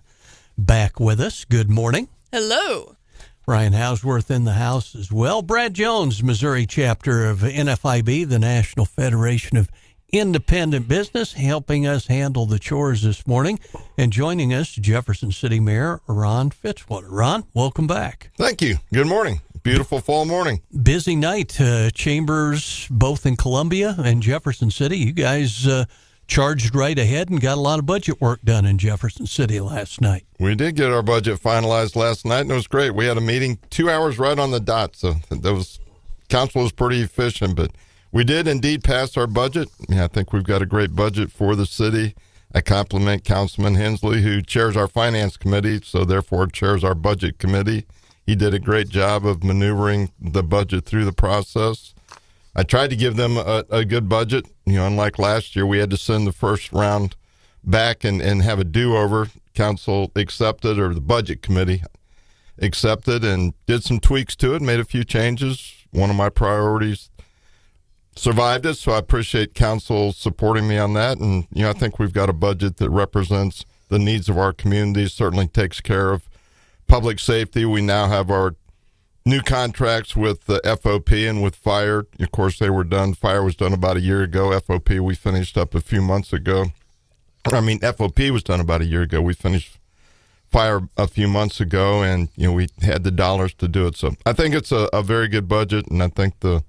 back with us. Good morning. Hello. Ryan Hauswirth in the house as well. Brad Jones, Missouri chapter of NFIB, the National Federation of Independent Business, helping us handle the chores this morning. And joining us, Jefferson City Mayor Ron Fitzwater. Ron, welcome back. Thank you. Good morning. Beautiful fall morning. Busy night. Chambers both in Columbia and Jefferson City. You guys charged right ahead and got a lot of budget work done in Jefferson City last night. We did get our budget finalized last night, and it was great. We had a meeting 2 hours right on the dot, so council was pretty efficient, but we did indeed pass our budget. I think we've got a great budget for the city. I compliment Councilman Hensley, who chairs our finance committee, so therefore chairs our budget committee. He did a great job of maneuvering the budget through the process. I tried to give them a good budget. Unlike last year, we had to send the first round back and have a do-over. Council accepted, or the budget committee accepted, and did some tweaks to it, made a few changes. One of my priorities survived it, so I appreciate council supporting me on that. And, I think we've got a budget that represents the needs of our community, certainly takes care of public safety. We now have our new contracts with the FOP and with fire. Of course, they were done. Fire was done about a year ago. FOP we finished up a few months ago. FOP was done about a year ago. We finished fire a few months ago, and we had the dollars to do it. So I think it's a very good budget, and I think the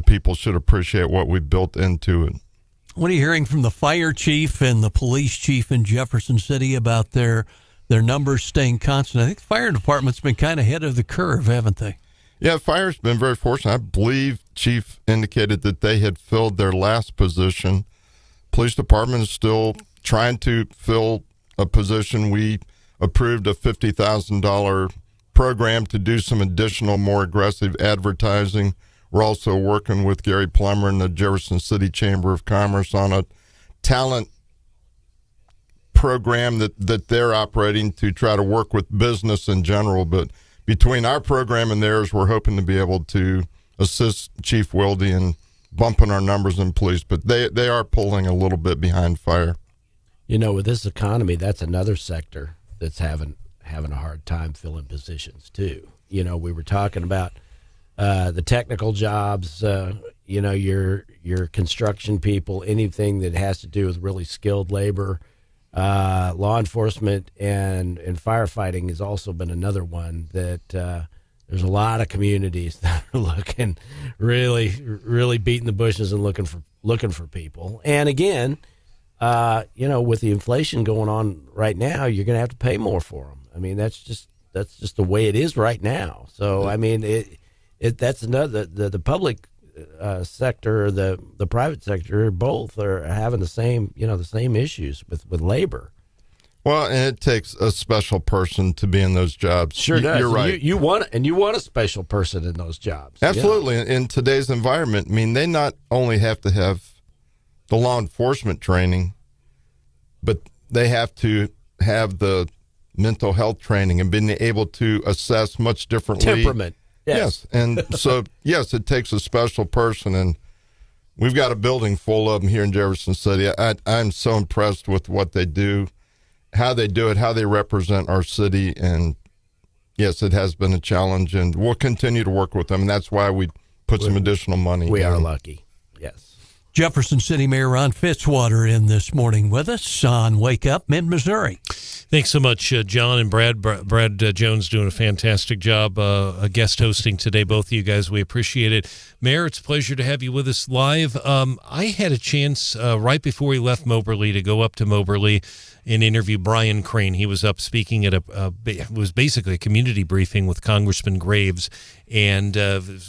people should appreciate what we built into it. What are you hearing from the fire chief and the police chief in Jefferson City about their numbers staying constant? I think the fire department's been kind of ahead of the curve, haven't they? Yeah, fire's been very fortunate. I believe chief indicated that they had filled their last position. Police department is still trying to fill a position. We approved a $50,000 program to do some additional, more aggressive advertising. We're also working with Gary Plummer and the Jefferson City Chamber of Commerce on a talent program that they're operating to try to work with business in general. But between our program and theirs, we're hoping to be able to assist Chief Wilde in bumping our numbers in police. But they are pulling a little bit behind fire. With this economy, that's another sector that's having a hard time filling positions too. We were talking about the technical jobs, your construction people, anything that has to do with really skilled labor. Law enforcement and firefighting has also been another one that there's a lot of communities that are looking really beating the bushes and looking for people. And again, with the inflation going on right now, you're going to have to pay more for them. That's just the way it is right now. So that's another the public sector or the private sector both are having the same issues with labor. Well, and it takes a special person to be in those jobs. Sure does. You're right. You want a special person in those jobs. Absolutely. In today's environment, they not only have to have the law enforcement training, but they have to have the mental health training and being able to assess much differently. Temperament. Yes. And so, yes, it takes a special person, and we've got a building full of them here in Jefferson City. I'm so impressed with what they do, how they do it, how they represent our city, and yes, it has been a challenge, and we'll continue to work with them, and that's why we put some additional money. We are lucky, yes. Jefferson City Mayor Ron Fitzwater in this morning with us on Wake Up Mid-Missouri. Thanks so much, John and Brad. Brad Jones doing a fantastic job guest hosting today, both of you guys. We appreciate it. Mayor, it's a pleasure to have you with us live. I had a chance right before we left Moberly to go up to Moberly and interview Brian Crane. He was up speaking at it was basically a community briefing with Congressman Graves, and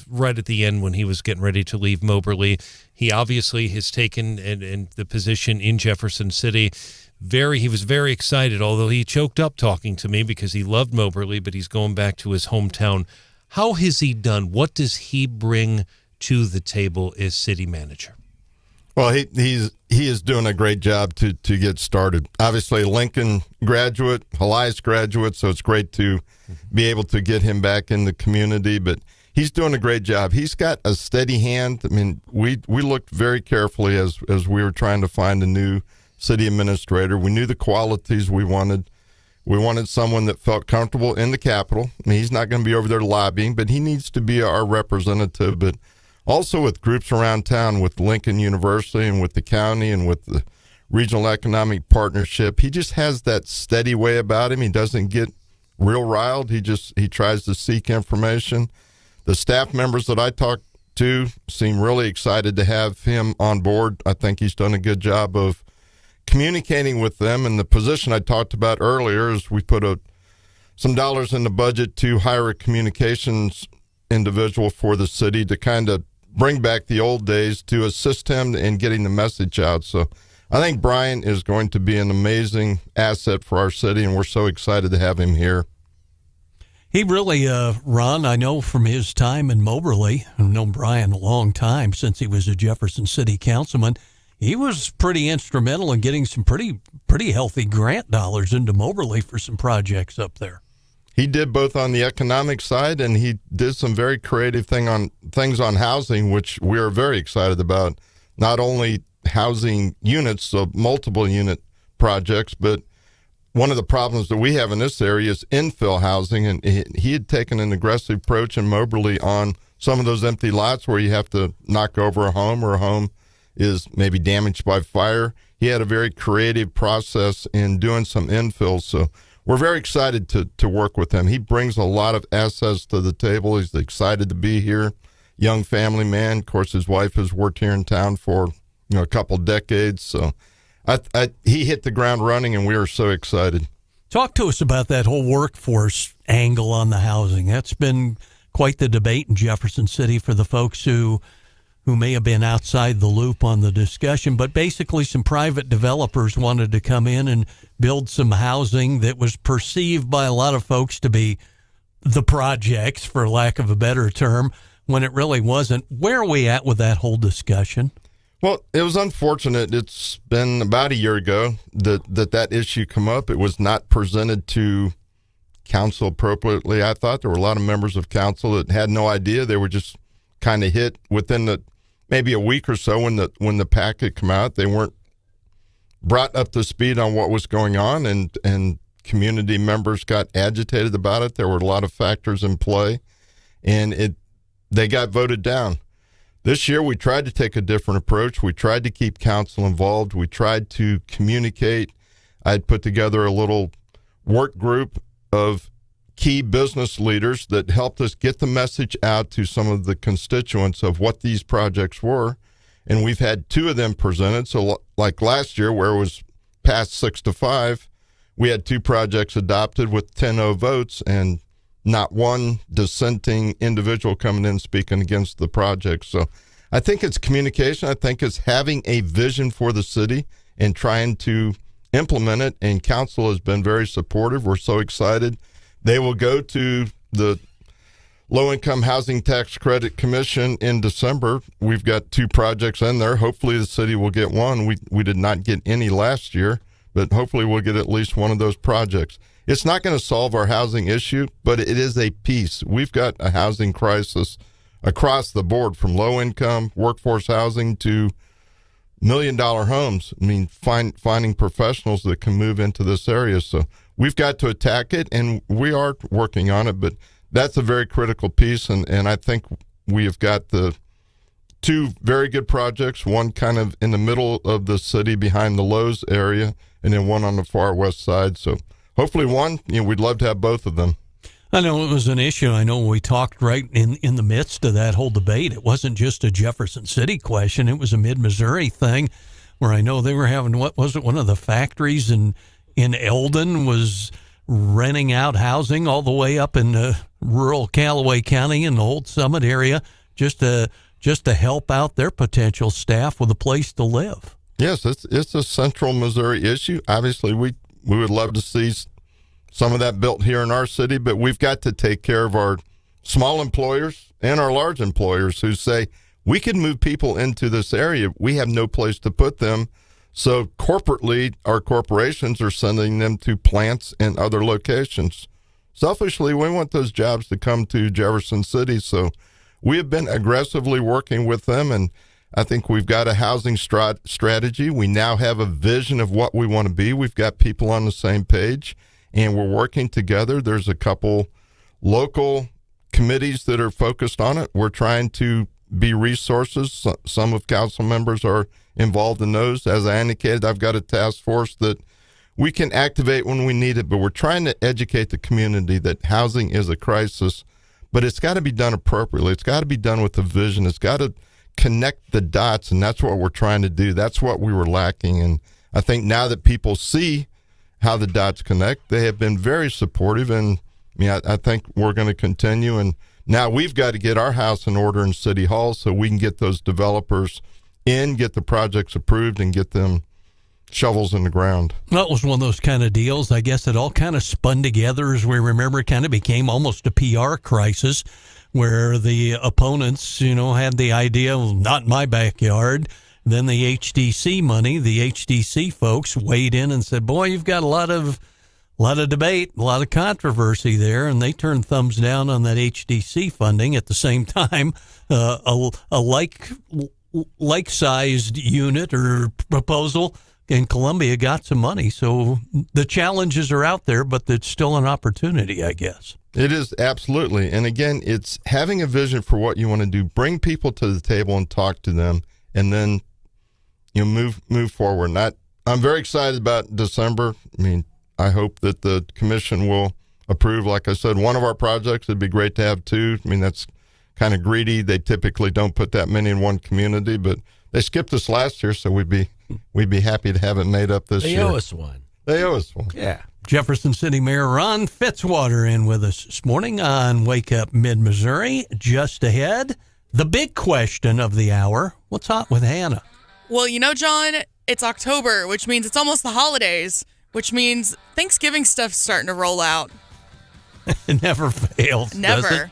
right at the end when he was getting ready to leave Moberly, he obviously has taken the position in Jefferson City. He was very excited, although he choked up talking to me because he loved Moberly, but he's going back to his hometown. How has he done? What does he bring to the table as city manager? Well, he is doing a great job to get started. Obviously, Lincoln graduate, Elias graduate, so it's great to be able to get him back in the community. But he's doing a great job. He's got a steady hand. I mean, we looked very carefully as we were trying to find a new city administrator. We knew the qualities we wanted. We wanted someone that felt comfortable in the Capitol. I mean, he's not going to be over there lobbying, but he needs to be our representative. But also with groups around town, with Lincoln University and with the county and with the Regional Economic Partnership, he just has that steady way about him. He doesn't get real riled. He tries to seek information. The staff members that I talked to seem really excited to have him on board. I think he's done a good job of communicating with them. And the position I talked about earlier is we put some dollars in the budget to hire a communications individual for the city to kind of bring back the old days, to assist him in getting the message out. So I think Brian is going to be an amazing asset for our city, and we're so excited to have him here. He really, Ron, I know from his time in Moberly, I've known Brian a long time since he was a Jefferson City councilman. He was pretty instrumental in getting some pretty healthy grant dollars into Moberly for some projects up there. He did both on the economic side, and he did some very creative things on housing, which we are very excited about. Not only housing units, so multiple unit projects, but one of the problems that we have in this area is infill housing, and he had taken an aggressive approach in Moberly on some of those empty lots where you have to knock over a home, or a home is maybe damaged by fire. He had a very creative process in doing some infill, so we're very excited to work with him. He brings a lot of assets to the table. He's excited to be here. Young family man. Of course, his wife has worked here in town for a couple decades, so he hit the ground running, and we are so excited. Talk to us about that whole workforce angle on the housing. That's been quite the debate in Jefferson City for the folks who may have been outside the loop on the discussion, but basically some private developers wanted to come in and build some housing that was perceived by a lot of folks to be the projects, for lack of a better term, when it really wasn't. Where are we at with that whole discussion? Well, it was unfortunate. It's been about a year ago that issue come up. It was not presented to council appropriately. I thought there were a lot of members of council that had no idea. They were just kind of hit within maybe a week or so when the packet came out. They weren't brought up to speed on what was going on, and community members got agitated about it. There were a lot of factors in play, and they got voted down. This year, we tried to take a different approach. We tried to keep council involved. We tried to communicate. I'd put together a little work group of key business leaders that helped us get the message out to some of the constituents of what these projects were. And we've had 2 of them presented. So like last year, where it was passed 6-5, we had 2 projects adopted with 10-0 votes, and not one dissenting individual coming in speaking against the project. So I think it's communication. I think it's having a vision for the city and trying to implement it. And council has been very supportive. We're so excited. They will go to the Low-Income Housing Tax Credit Commission in December. We've got 2 projects in there. Hopefully the city will get one. We did not get any last year, but hopefully we'll get at least one of those projects. It's not going to solve our housing issue, but it is a piece. We've got a housing crisis across the board, from low-income workforce housing to million-dollar homes. I mean, finding professionals that can move into this area. So we've got to attack it, and we are working on it, but that's a very critical piece, and I think we have got the 2 very good projects, one kind of in the middle of the city behind the Lowe's area, and then one on the far west side. So hopefully one, we'd love to have both of them. I know it was an issue. I know we talked right in the midst of that whole debate. It wasn't just a Jefferson City question. It was a mid-Missouri thing where I know they were having, what was it, one of the factories in Eldon was renting out housing all the way up in rural Callaway County in the Old Summit area just to help out their potential staff with a place to live. Yes, it's a central Missouri issue. Obviously, we would love to see some of that built here in our city, but we've got to take care of our small employers and our large employers who say, we can move people into this area. We have no place to put them. So corporately, our corporations are sending them to plants in other locations. selfishly, we want those jobs to come to Jefferson City. So we have been aggressively working with them, and I think we've got a housing strategy. We now have a vision of what we want to be. We've got people on the same page, and we're working together. There's a couple local committees that are focused on it. We're trying to be resources. Some of council members are involved in those. As I indicated, I've got a task force that we can activate when we need it, but we're trying to educate the community that housing is a crisis, but it's got to be done appropriately. It's got to be done with a vision. It's got to connect the dots, and that's what we're trying to do. That's what we were lacking, and I think now that people see how the dots connect, they have been very supportive, and I think we're going to continue, and now we've got to get our house in order in City Hall so we can get those developers in, get the projects approved, and get them shovels in the ground. Well, it was one of those kind of deals. I guess it all kind of spun together, as we remember. It kind of became almost a PR crisis where the opponents, had the idea, well, not in my backyard. Then the HDC money, the HDC folks weighed in and said, boy, you've got a lot of debate, a lot of controversy there, and they turned thumbs down on that HDC funding. At the same time, a like-sized unit or proposal in Columbia got some money. So the challenges are out there, but it's still an opportunity, I guess. It is, absolutely. And again, it's having a vision for what you want to do. Bring people to the table and talk to them, and then move forward. I'm very excited about December. I hope that the commission will approve. Like I said, one of our projects, it'd be great to have two. That's kind of greedy. They typically don't put that many in one community, but they skipped us last year, so we'd be happy to have it made up this year. They owe us one. Yeah. Jefferson City Mayor Ron Fitzwater in with us this morning on Wake Up Mid-Missouri. Just ahead, the big question of the hour. What's hot with Hannah? Well, John, it's October, which means it's almost the holidays, which means Thanksgiving stuff's starting to roll out. It never fails. Never. Does it?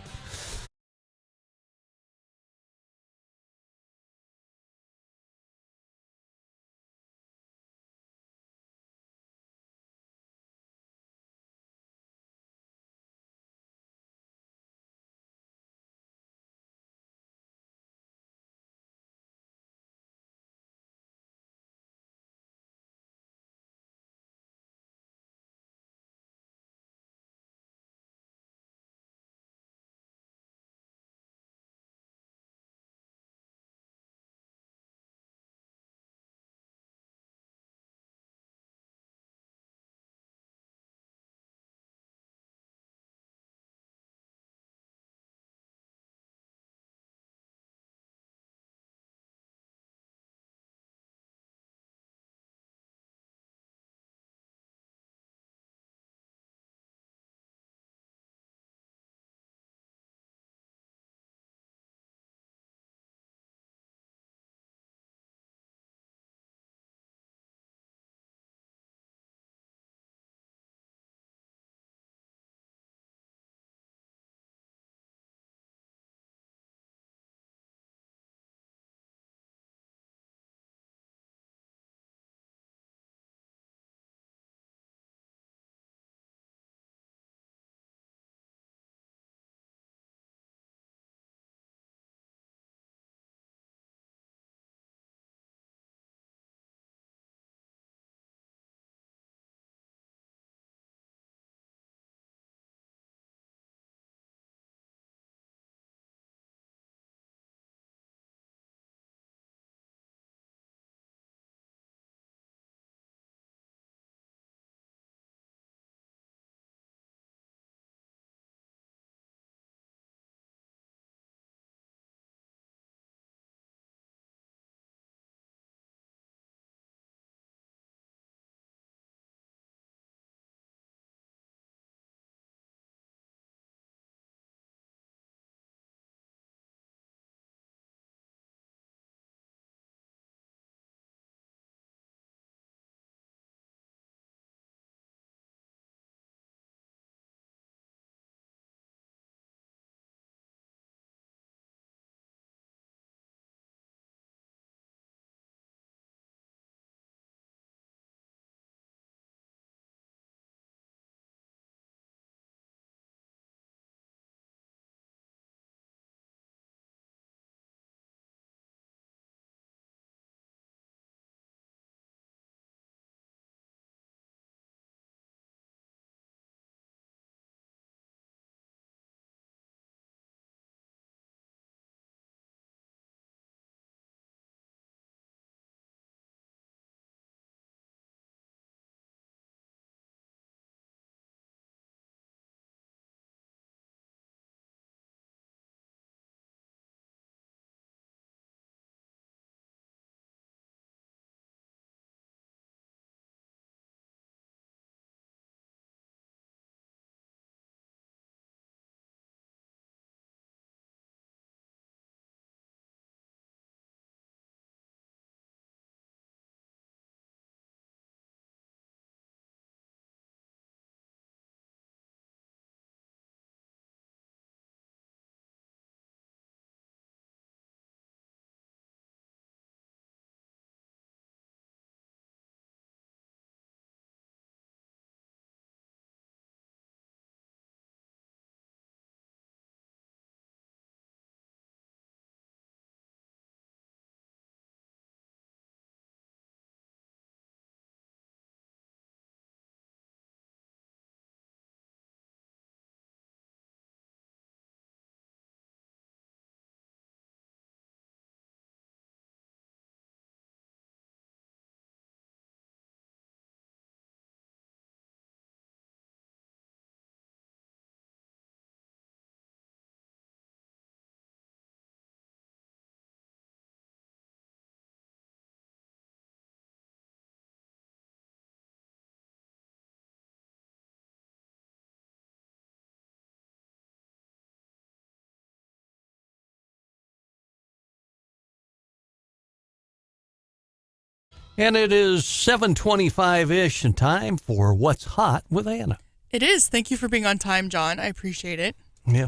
And it is 7:25-ish and time for What's Hot with Hannah. It is. Thank you for being on time, John. I appreciate it. Yeah.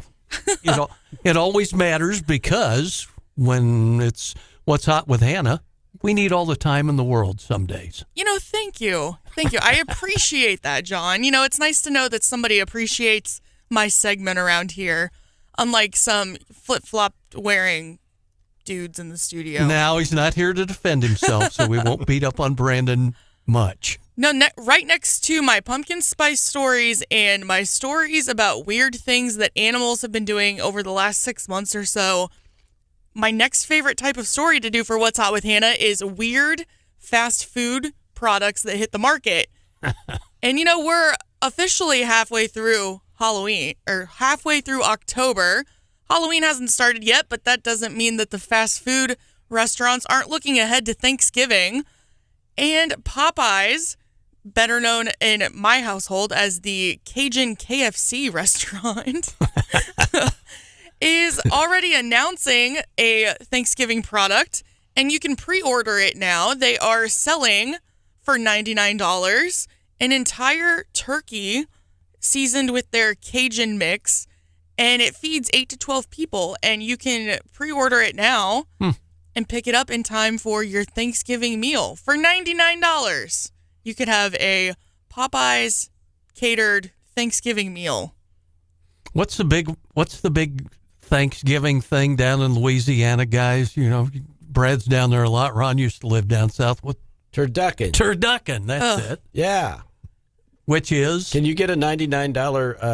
It always matters because when it's What's Hot with Hannah, we need all the time in the world some days. Thank you. Thank you. I appreciate that, John. It's nice to know that somebody appreciates my segment around here, unlike some flip-flop wearing dudes in the studio. Now he's not here to defend himself, so we won't beat up on Brandon much. No, right next to my pumpkin spice stories and my stories about weird things that animals have been doing over the last 6 months or so, my next favorite type of story to do for What's Hot with Hannah is weird fast food products that hit the market. And we're officially halfway through Halloween, or halfway through October. Halloween hasn't started yet, but that doesn't mean that the fast food restaurants aren't looking ahead to Thanksgiving. And Popeyes, better known in my household as the Cajun KFC restaurant, is already announcing a Thanksgiving product, and you can pre-order it now. They are selling for $99 an entire turkey seasoned with their Cajun mix, and it feeds 8 to 12 people, and you can pre-order it now and pick it up in time for your Thanksgiving meal for $99. You could have a Popeyes catered Thanksgiving meal. What's the big Thanksgiving thing down in Louisiana, guys? Brad's down there a lot. Ron used to live down south. What? Turducken. Turducken, that's it. Yeah. Which is? Can you get a $99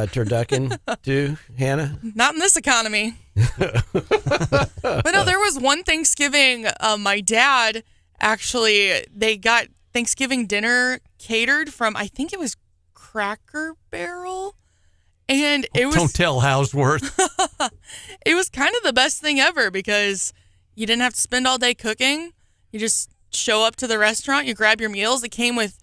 turducken too, Hannah? Not in this economy. But no, there was one Thanksgiving, my dad they got Thanksgiving dinner catered from, I think it was Cracker Barrel. And it was... Don't tell Hauswirth. It was kind of the best thing ever because you didn't have to spend all day cooking. You just show up to the restaurant, you grab your meals. It came with,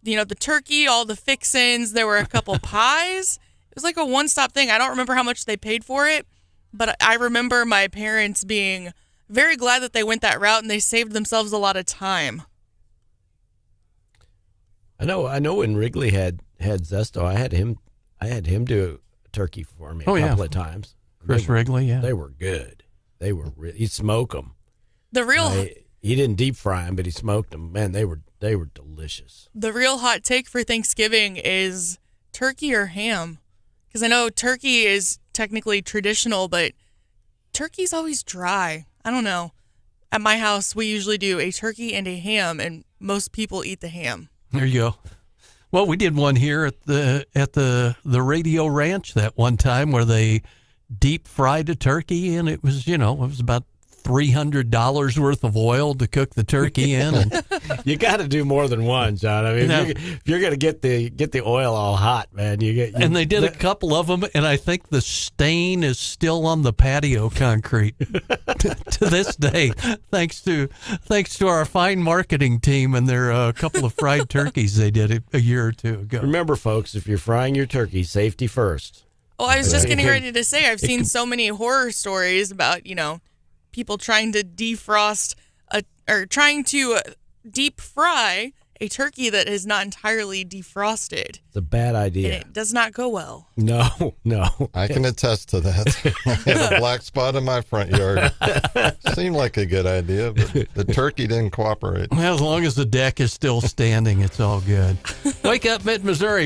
the turkey, all the fixins. There were a couple pies. It was like a one-stop thing. I don't remember how much they paid for it, but I remember my parents being very glad that they went that route and they saved themselves a lot of time. I know when Wrigley had Zesto, I had him do a turkey for me a couple of times. Chris Wrigley, yeah. They were good. He'd smoke them. He didn't deep fry them, but he smoked them. Man, they were delicious. The real hot take for Thanksgiving is turkey or ham. Because I know turkey is technically traditional, but turkey's always dry. I don't know. At my house, we usually do a turkey and a ham, and most people eat the ham. There you go. Well, we did one here at the Radio Ranch that one time where they deep fried a turkey, and it was about $300 worth of oil to cook the turkey in. And you got to do more than one, John. I mean, if you're going to get the oil all hot, man, and they did a couple of them, and I think the stain is still on the patio concrete to this day, thanks to our fine marketing team and their couple of fried turkeys they did a year or two ago. Remember, folks, if you're frying your turkey, safety first. Well, I was just getting ready to say I've seen so many horror stories about people trying to defrost trying to deep fry a turkey that is not entirely defrosted. It's a bad idea. And it does not go well. No. I can attest to that. I had a black spot in my front yard. Seemed like a good idea, but the turkey didn't cooperate. Well, as long as the deck is still standing, it's all good. Wake up, Mid-Missouri.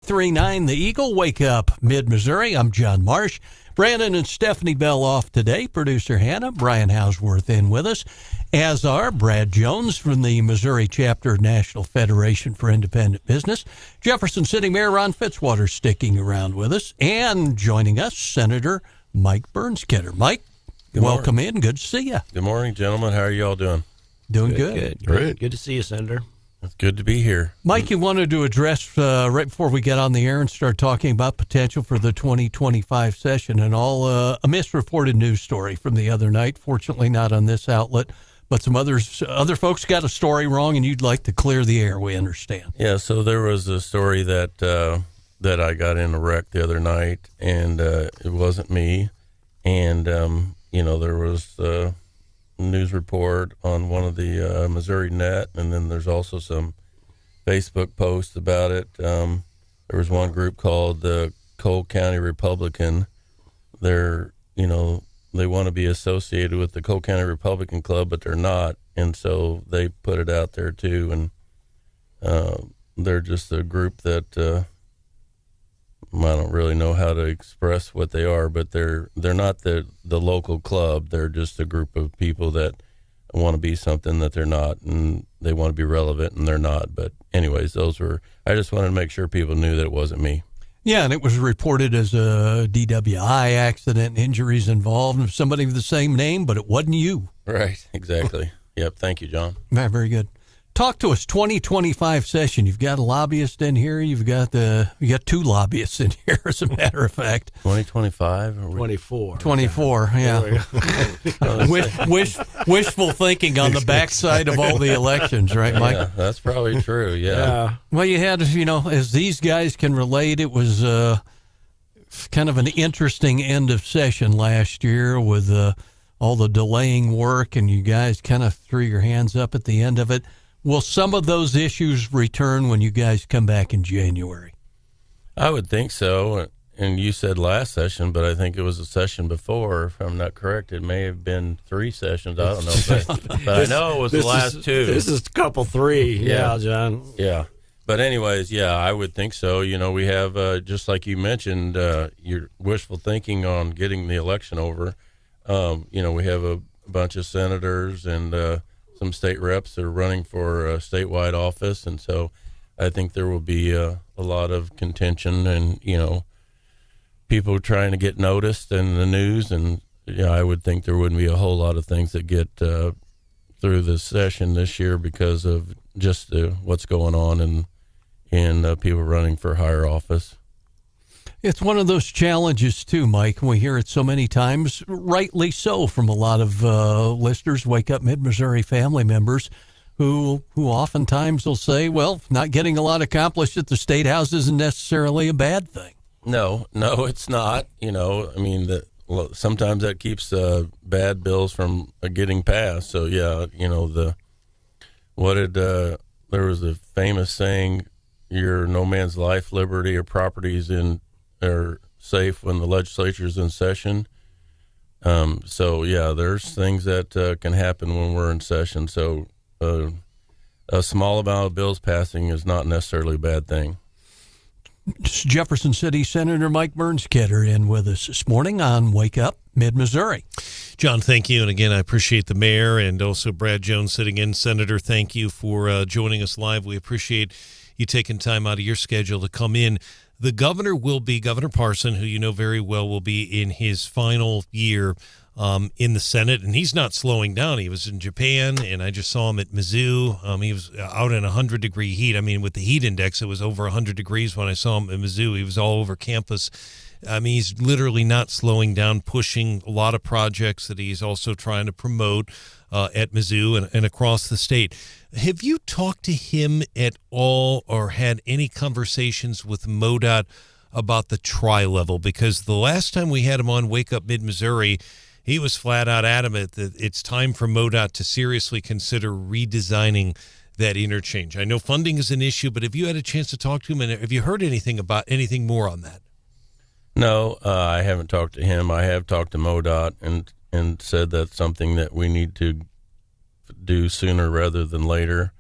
93.9 The Eagle. Wake up, Mid-Missouri. I'm John Marsh. Branden and Stephanie Bell off today. Producer Hannah, Brian Hauswirth in with us, as are Brad Jones from the Missouri chapter National Federation for Independent Business. Jefferson City Mayor Ron Fitzwater sticking around with us. And joining us, Senator Mike Bernskoetter. Mike, welcome in. Good to see you. Good morning, gentlemen. How are you all doing? Doing good. Great. Good to see you, Senator. It's good to be here. Mike, you wanted to address, right before we get on the air and start talking about potential for the 2025 session and all, a misreported news story from the other night. Fortunately, not on this outlet, but some other folks got a story wrong, and you'd like to clear the air, we understand. Yeah, so there was a story that I got in a wreck the other night, and it wasn't me. And, there was news report on one of the Missouri Net, and then there's also some Facebook posts about it. There was one group called the Cole County Republican. They want to be associated with the Cole County Republican Club, but they're not, and so they put it out there too. And they're just a group that I don't really know how to express what they are, but they're not the local club. They're just a group of people that want to be something that they're not, and they want to be relevant, and they're not. But anyways, I just wanted to make sure people knew that it wasn't me. Yeah, and it was reported as a DWI accident, injuries involved, of somebody with the same name, but it wasn't you. Right, exactly. Yep, thank you, John. Yeah, very good. Talk to us, 2025 session. You've got a lobbyist in here. You got two lobbyists in here, as a matter of fact. 2025? 24, yeah. Wishful thinking on the backside of all the elections, right, Mike? Yeah, that's probably true, yeah. Well, you had, as these guys can relate, it was kind of an interesting end of session last year with all the delaying work, and you guys kind of threw your hands up at the end of it. Will some of those issues return when you guys come back in January? I would think so. And you said last session, but I think it was a session before. If I'm not correct, it may have been 3 sessions. I don't know. But I know it was the last 2. This is couple 3. Yeah, John. Yeah. But anyways, yeah, I would think so. We have, just like you mentioned, your wishful thinking on getting the election over. We have a bunch of senators and some state reps that are running for statewide office, and so I think there will be a lot of contention and people trying to get noticed in the news, and I would think there wouldn't be a whole lot of things that get through this session this year because of just what's going on and people running for higher office. It's one of those challenges, too, Mike. We hear it so many times, rightly so, from a lot of listeners, Wake Up Mid-Missouri family members, who oftentimes will say, well, not getting a lot accomplished at the State House isn't necessarily a bad thing. No, it's not. Sometimes that keeps bad bills from getting passed. So, yeah, there was a famous saying, your no man's life, liberty, or properties are safe when the legislature's in session. So yeah, there's things that can happen when we're in session. So a small amount of bills passing is not necessarily a bad thing. Jefferson City Senator Mike Bernskoetter in with us this morning on Wake Up Mid-Missouri. John, thank you. And again, I appreciate the mayor and also Brad Jones sitting in. Senator, thank you for joining us live. We appreciate you taking time out of your schedule to come in. The governor will be, Governor Parson, who you know very well, will be in his final year in the Senate, and he's not slowing down. He was in Japan, and I just saw him at Mizzou. He was out in 100-degree heat. I mean, with the heat index, it was over 100 degrees when I saw him at Mizzou. He was all over campus. I mean, he's literally not slowing down, pushing a lot of projects that he's also trying to promote at Mizzou and across the state. Have you talked to him at all or had any conversations with MoDOT about the tri-level? Because the last time we had him on Wake Up Mid-Missouri, he was flat out adamant that it's time for MoDOT to seriously consider redesigning that interchange. I know funding is an issue, but have you had a chance to talk to him, and have you heard anything more on that? No, I haven't talked to him. I have talked to MoDOT and said that's something that we need to do sooner rather than later.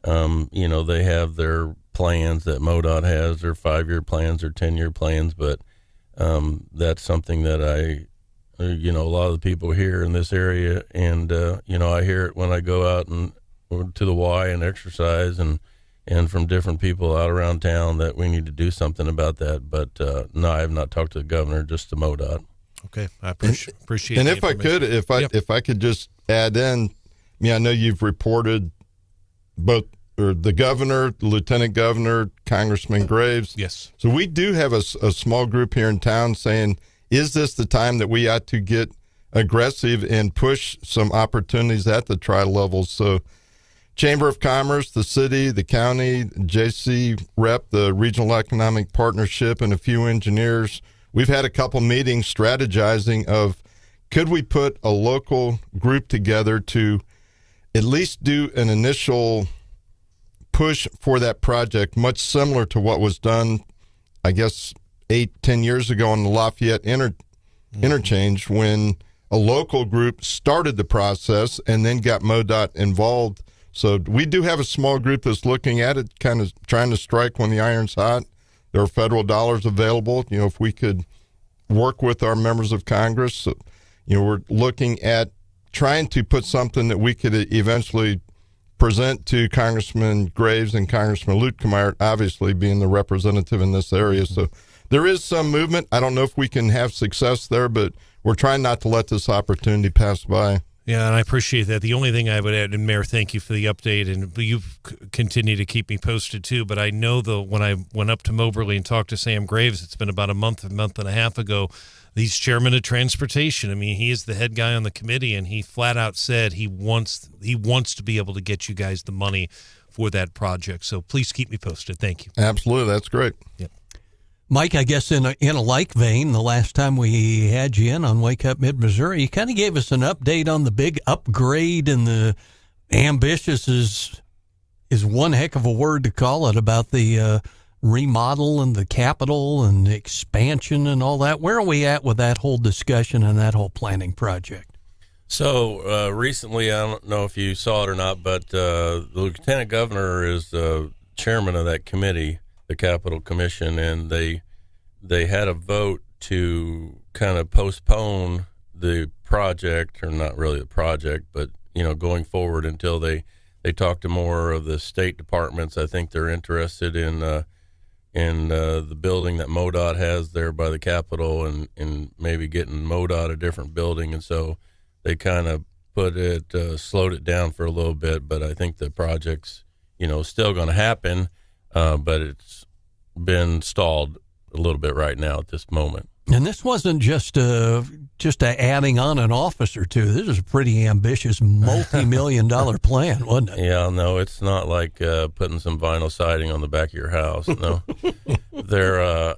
They have their plans that MoDOT has, or 5-year plans or 10-year plans, but that's something that a lot of the people here in this area, and I hear it when I go out and to the Y and exercise, and from different people out around town, that we need to do something about that. But no, I have not talked to the governor, just to MoDOT. Okay, I appreciate. And the if I could just add in, I know you've reported both, or the governor, the lieutenant governor, Congressman Graves. Yes. So we do have a small group here in town saying, is this the time that we ought to get aggressive and push some opportunities at the tri-levels? So Chamber of Commerce, the city, the county, JC Rep, the Regional Economic Partnership, and a few engineers, we've had a couple meetings strategizing of, could we put a local group together to at least do an initial push for that project, much similar to what was done, I guess, 8-10 years ago on the Lafayette interchange, when a local group started the process and then got MoDOT involved. So we do have a small group that's looking at it, kind of trying to strike when the iron's hot. There are federal dollars available. If we could work with our members of Congress, we're looking at trying to put something that we could eventually present to Congressman Graves and Congressman Luetkemeyer, obviously being the representative in this area. So there is some movement. I don't know if we can have success there, but we're trying not to let this opportunity pass by. Yeah, and I appreciate that. The only thing I would add, and Mayor, thank you for the update, and you've continued to keep me posted too, but I know when I went up to Moberly and talked to Sam Graves, it's been about a month and a half ago, he's chairman of transportation. He is the head guy on the committee, and he flat out said he wants to be able to get you guys the money for that project. So please keep me posted. Thank you. Absolutely. That's great. Yep. Mike, I guess in a like vein, the last time we had you in on Wake Up Mid-Missouri, you kind of gave us an update on the big upgrade, and the ambitious is one heck of a word to call it, about the remodel and the capital and expansion and all that. Where are we at with that whole discussion and that whole planning project? So recently, I don't know if you saw it or not, but the lieutenant governor is chairman of that committee, the Capital Commission, and they had a vote to kind of postpone the project, or not really the project, but going forward until they talk to more of the state departments. I think they're interested in the building that MoDOT has there by the Capitol, and maybe getting MoDOT a different building, and so they kind of slowed it down for a little bit. But I think the project's still going to happen. But it's been stalled a little bit right now at this moment. And this wasn't just adding on an office or two. This is a pretty ambitious multi-million-dollar plan, wasn't it? Yeah, no, it's not like putting some vinyl siding on the back of your house. No, they're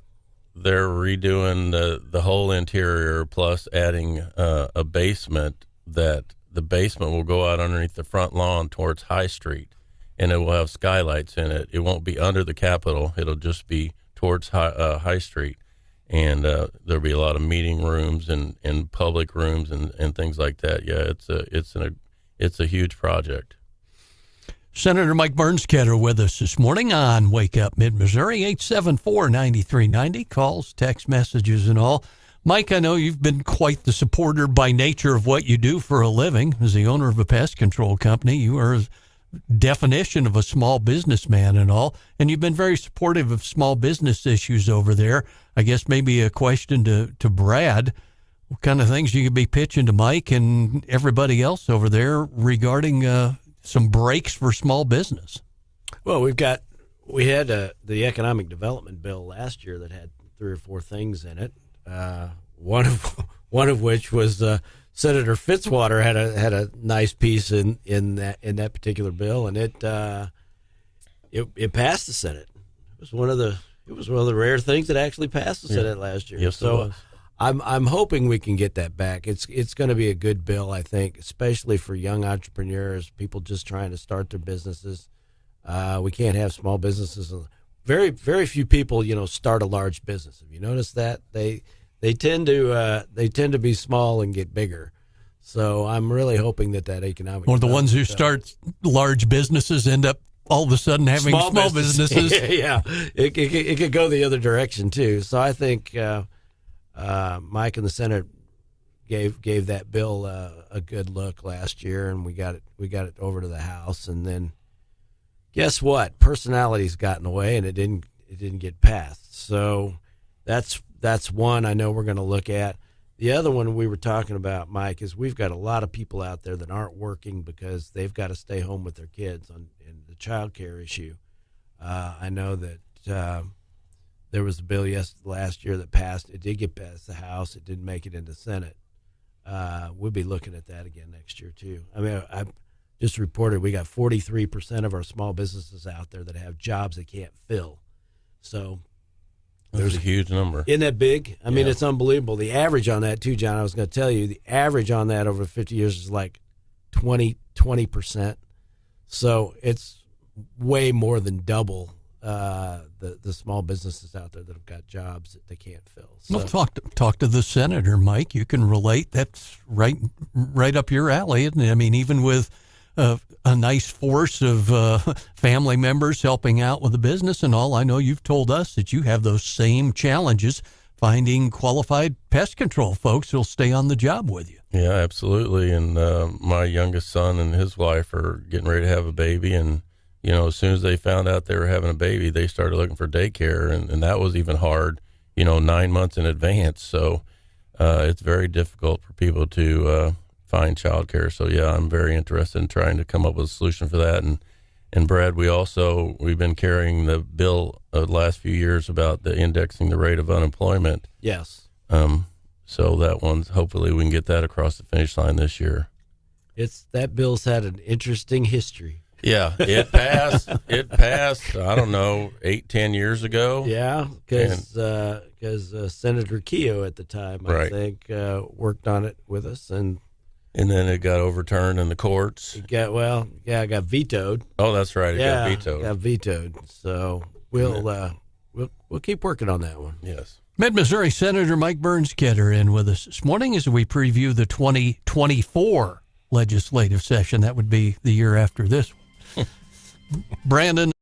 redoing the whole interior, plus adding a basement. That the basement will go out underneath the front lawn towards High Street, and it will have skylights in it. It won't be under the Capitol. It'll just be towards High Street. And there'll be a lot of meeting rooms and public rooms and things like that. Yeah, it's a huge project. Senator Mike Bernstetter with us this morning on Wake Up Mid-Missouri, 874-9390. Calls, text messages, and all. Mike, I know you've been quite the supporter by nature of what you do for a living. As the owner of a pest control company, you are a definition of a small businessman and all, and you've been very supportive of small business issues over there. I guess maybe a question to Brad, what kind of things you could be pitching to Mike and everybody else over there regarding some breaks for small business? Well, we had the economic development bill last year that had 3 or 4 things in it. One of which was Senator Fitzwater had a nice piece in that particular bill, and it passed the Senate. It was one of the rare things that actually passed the Senate last year. Yes, so I'm hoping we can get that back. It's going to be a good bill, I think, especially for young entrepreneurs, people just trying to start their businesses. We can't have small businesses. Very, very few people, start a large business. Have you noticed that? They tend to be small and get bigger. So I'm really hoping that economic, or the ones who start large businesses end up all of a sudden having small businesses. Yeah, it could go the other direction too. So I think Mike and the Senate gave that bill a good look last year, and we got it over to the House, and then guess what? Personality's gotten away, and it didn't get passed. So that's one I know we're going to look at. The other one we were talking about, Mike, is we've got a lot of people out there that aren't working because they've got to stay home with their kids in the child care issue. I know that there was a bill last year that passed. It did get past the House. It didn't make it into Senate. We'll be looking at that again next year, too. I mean, I just reported we got 43% of our small businesses out there that have jobs they can't fill. So there's a huge number. Isn't that big? I mean, it's unbelievable. The average on that, too, John, I was going to tell you, the average on that over 50 years is like 20%. So it's way more than double the small businesses out there that have got jobs that they can't fill. So. Well, talk to the senator, Mike. You can relate. That's right up your alley, isn't it? I mean, even with a nice force of family members helping out with the business and all, I know you've told us that you have those same challenges finding qualified pest control folks who'll stay on the job with you. Yeah, absolutely. And my youngest son and his wife are getting ready to have a baby, and you know, as soon as they found out they were having a baby, they started looking for daycare, and that was even hard, 9 months in advance. So it's very difficult for people to find childcare. So, yeah, I'm very interested in trying to come up with a solution for that. And Brad, we've been carrying the bill the last few years about the indexing the rate of unemployment. Yes. So that one's, hopefully we can get that across the finish line this year. That bill's had an interesting history. Yeah, it passed. I don't know, 8-10 years ago. Yeah, because Senator Keogh at the time, I think, worked on it with us, and then it got overturned in the courts. It got vetoed. Oh, that's right. It got vetoed. Got vetoed. So we'll keep working on that one. Yes. Mid-Missouri Senator Mike Burns-Ketter in with us this morning as we preview the 2024 legislative session. That would be the year after this one. Branden.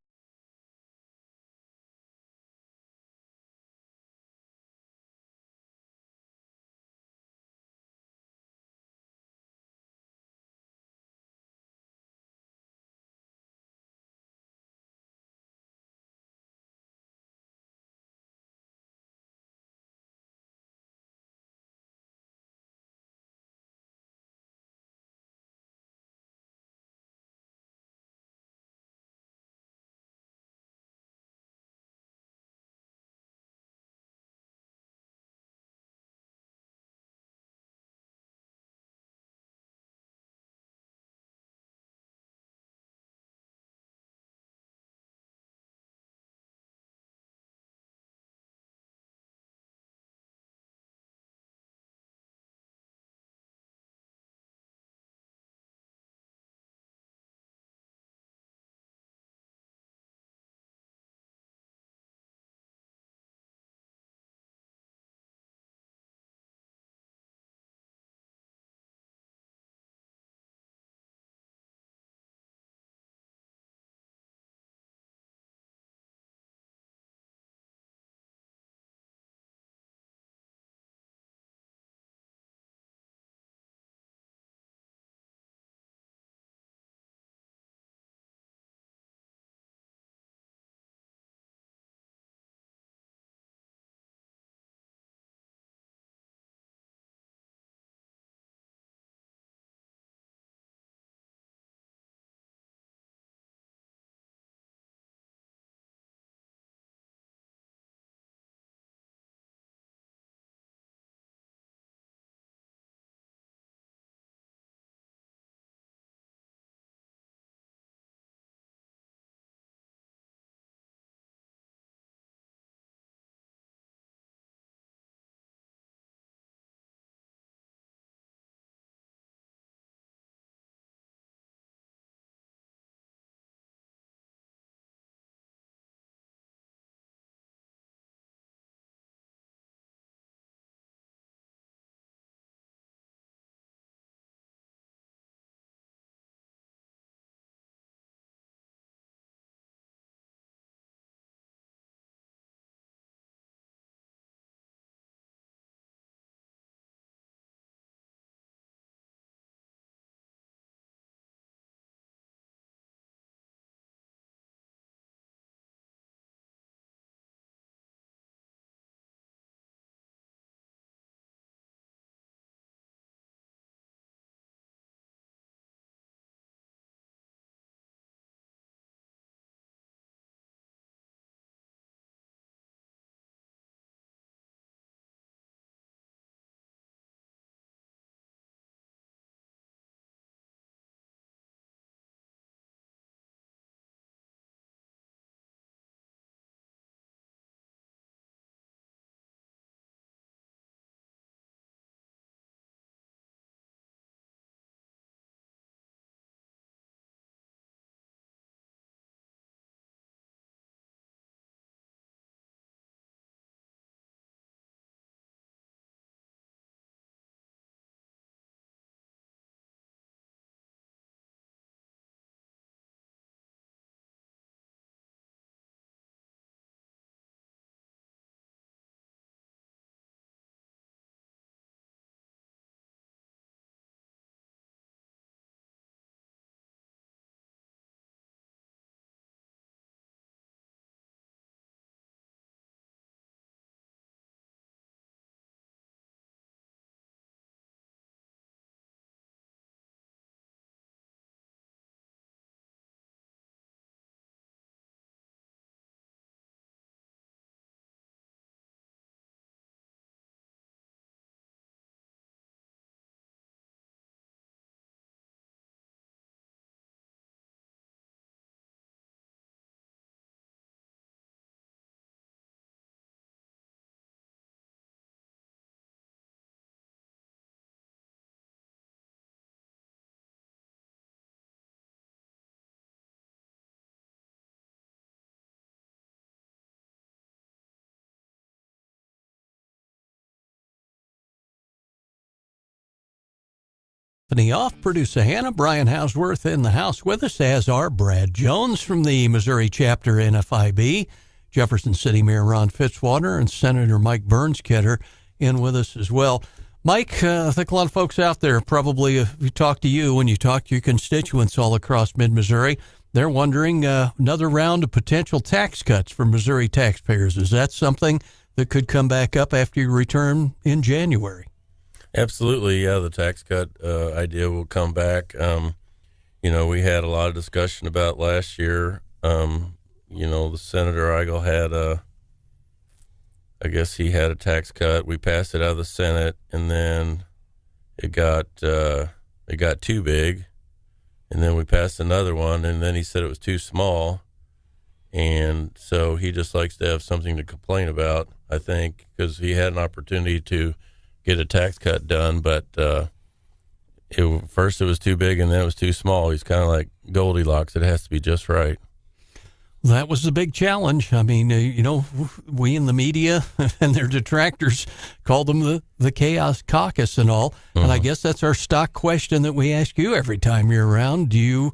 Stephanie off, producer Hannah, Brian Hauswirth in the house with us, as are Brad Jones from the Missouri chapter NFIB, Jefferson City Mayor Ron Fitzwater, and Senator Mike Burnskedder in with us as well. Mike, I think a lot of folks out there probably, if you talk to you, when you talk to your constituents all across mid-Missouri, they're wondering another round of potential tax cuts for Missouri taxpayers. Is that something that could come back up after you return in January? Absolutely, yeah. The tax cut idea will come back. We had a lot of discussion about last year. The Senator Eigel had I guess he had a tax cut. We passed it out of the Senate, and then it got too big, and then we passed another one, and then he said it was too small, and so he just likes to have something to complain about, I think, because he had an opportunity to get a tax cut done, but first it was too big and then it was too small. He's kind of like Goldilocks. It has to be just right. That was the big challenge. I mean, we in the media and their detractors called them the Chaos Caucus and all. Mm-hmm. And I guess that's our stock question that we ask you every time you're around. Do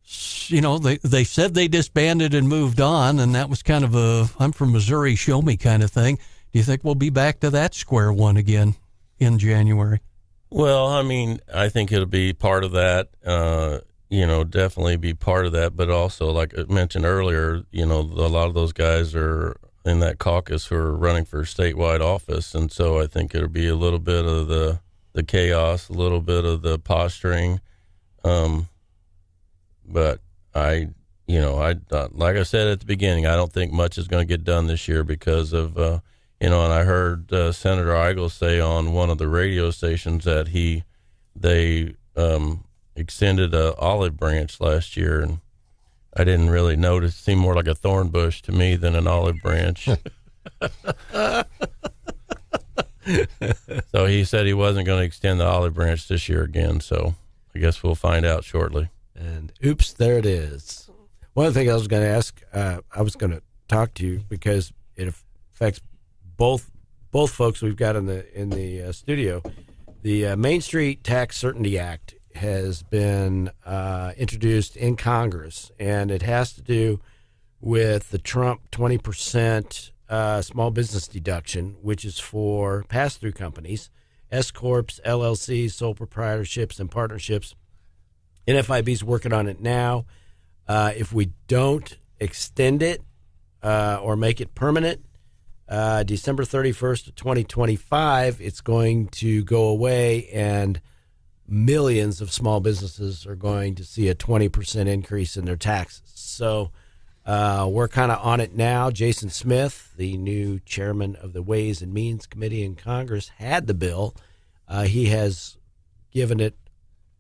they said they disbanded and moved on, and that was kind of a I'm from Missouri, show me kind of thing. Do you think we'll be back to that square one again in January? Well, I mean, I think it'll be part of that, definitely be part of that. But also, like I mentioned earlier, a lot of those guys are in that caucus who are running for statewide office. And so I think it'll be a little bit of the chaos, a little bit of the posturing. But like I said at the beginning, I don't think much is going to get done this year because of, and I heard Senator Eigel say on one of the radio stations that they extended a olive branch last year, and I didn't really notice. It seemed more like a thorn bush to me than an olive branch. So he said he wasn't going to extend the olive branch this year again, so I guess we'll find out shortly. And oops, there it is. One of the things I was going to ask, I was going to talk to you because it affects both folks we've got in the studio. The Main Street Tax Certainty Act has been introduced in Congress, and it has to do with the Trump 20% small business deduction, which is for pass-through companies, S-corps, LLCs, sole proprietorships, and partnerships. NFIB is working on it now. If we don't extend it or make it permanent, December 31st of 2025, it's going to go away, and millions of small businesses are going to see a 20% increase in their taxes. So we're kind of on it now. Jason Smith, the new chairman of the Ways and Means Committee in Congress, had the bill. He has given it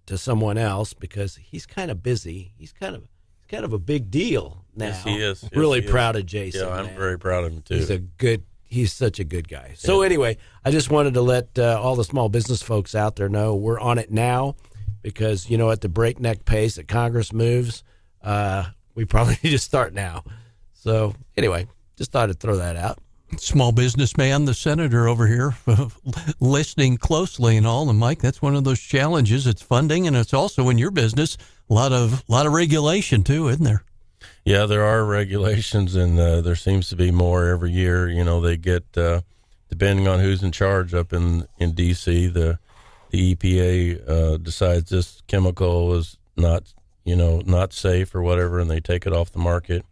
to someone else because he's kind of busy. He's kind of a big deal now. Yes, he is. Really proud of Jason. Yeah, I'm very proud of him too. He's such a good guy. So anyway, I just wanted to let all the small business folks out there know we're on it now because, at the breakneck pace that Congress moves, we probably need to start now. So anyway, just thought I'd throw that out. Small businessman, the senator over here, listening closely and all. And Mike, that's one of those challenges. It's funding, and it's also in your business a lot of regulation too, isn't there? Yeah, there are regulations, and there seems to be more every year. They get depending on who's in charge up in D.C. The EPA decides this chemical is not safe or whatever, and they take it off the market.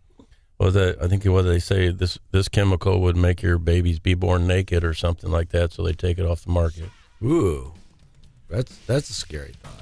I think what they say, this chemical would make your babies be born naked or something like that, so they take it off the market. Ooh, that's a scary thought.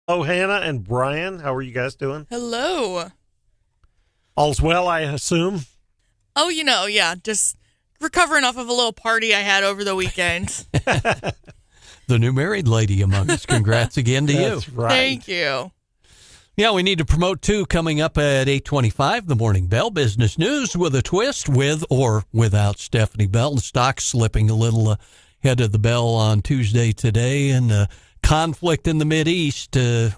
Hello, Hannah and Brian. How are you guys doing? Hello. All's well, I assume. Oh, yeah, just recovering off of a little party I had over the weekend. The new married lady among us. Congrats again to you. That's right. Thank you. Yeah, we need to promote, too, coming up at 8:25, the Morning Bell Business News with a twist, with or without Stephanie Bell. The stock slipping a little ahead of the bell on Tuesday today, and conflict in the Mideast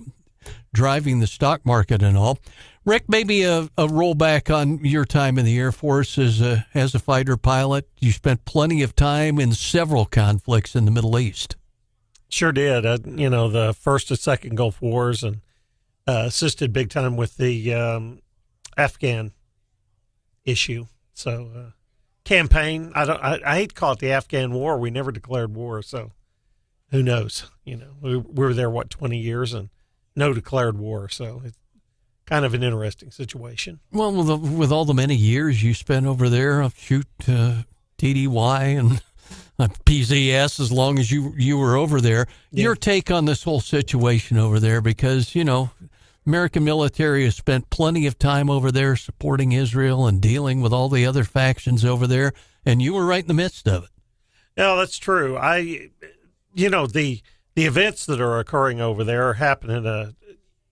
driving the stock market and all. Rick, maybe a rollback on your time in the Air Force as a fighter pilot. You spent plenty of time in several conflicts in the Middle East. Sure did. The first and second Gulf Wars, and assisted big time with the Afghan issue. So campaign. I hate to call it the Afghan War. We never declared war, so who knows? We were there 20 years and no declared war. So it's kind of an interesting situation. Well, with all the many years you spent over there, TDY and PZS, as long as you were over there, your take on this whole situation over there, because American military has spent plenty of time over there supporting Israel and dealing with all the other factions over there, and you were right in the midst of it. No, that's true. The events that are occurring over there are happening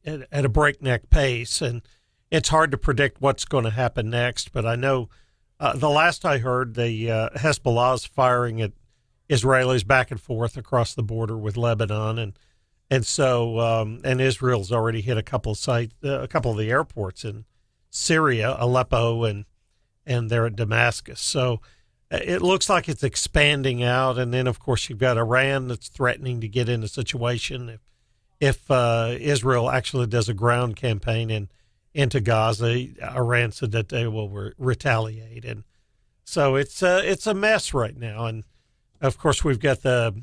at a breakneck pace, and it's hard to predict what's going to happen next. But I know the last I heard, the Hezbollah is firing at Israelis back and forth across the border with Lebanon, and so Israel's already hit a couple of sites, a couple of the airports in Syria, Aleppo, and they're at Damascus. So it looks like it's expanding out. And then, of course, you've got Iran that's threatening to get in a situation if Israel actually does a ground campaign into Gaza. Iran said that they will retaliate, and so it's a mess right now. And of course, we've got the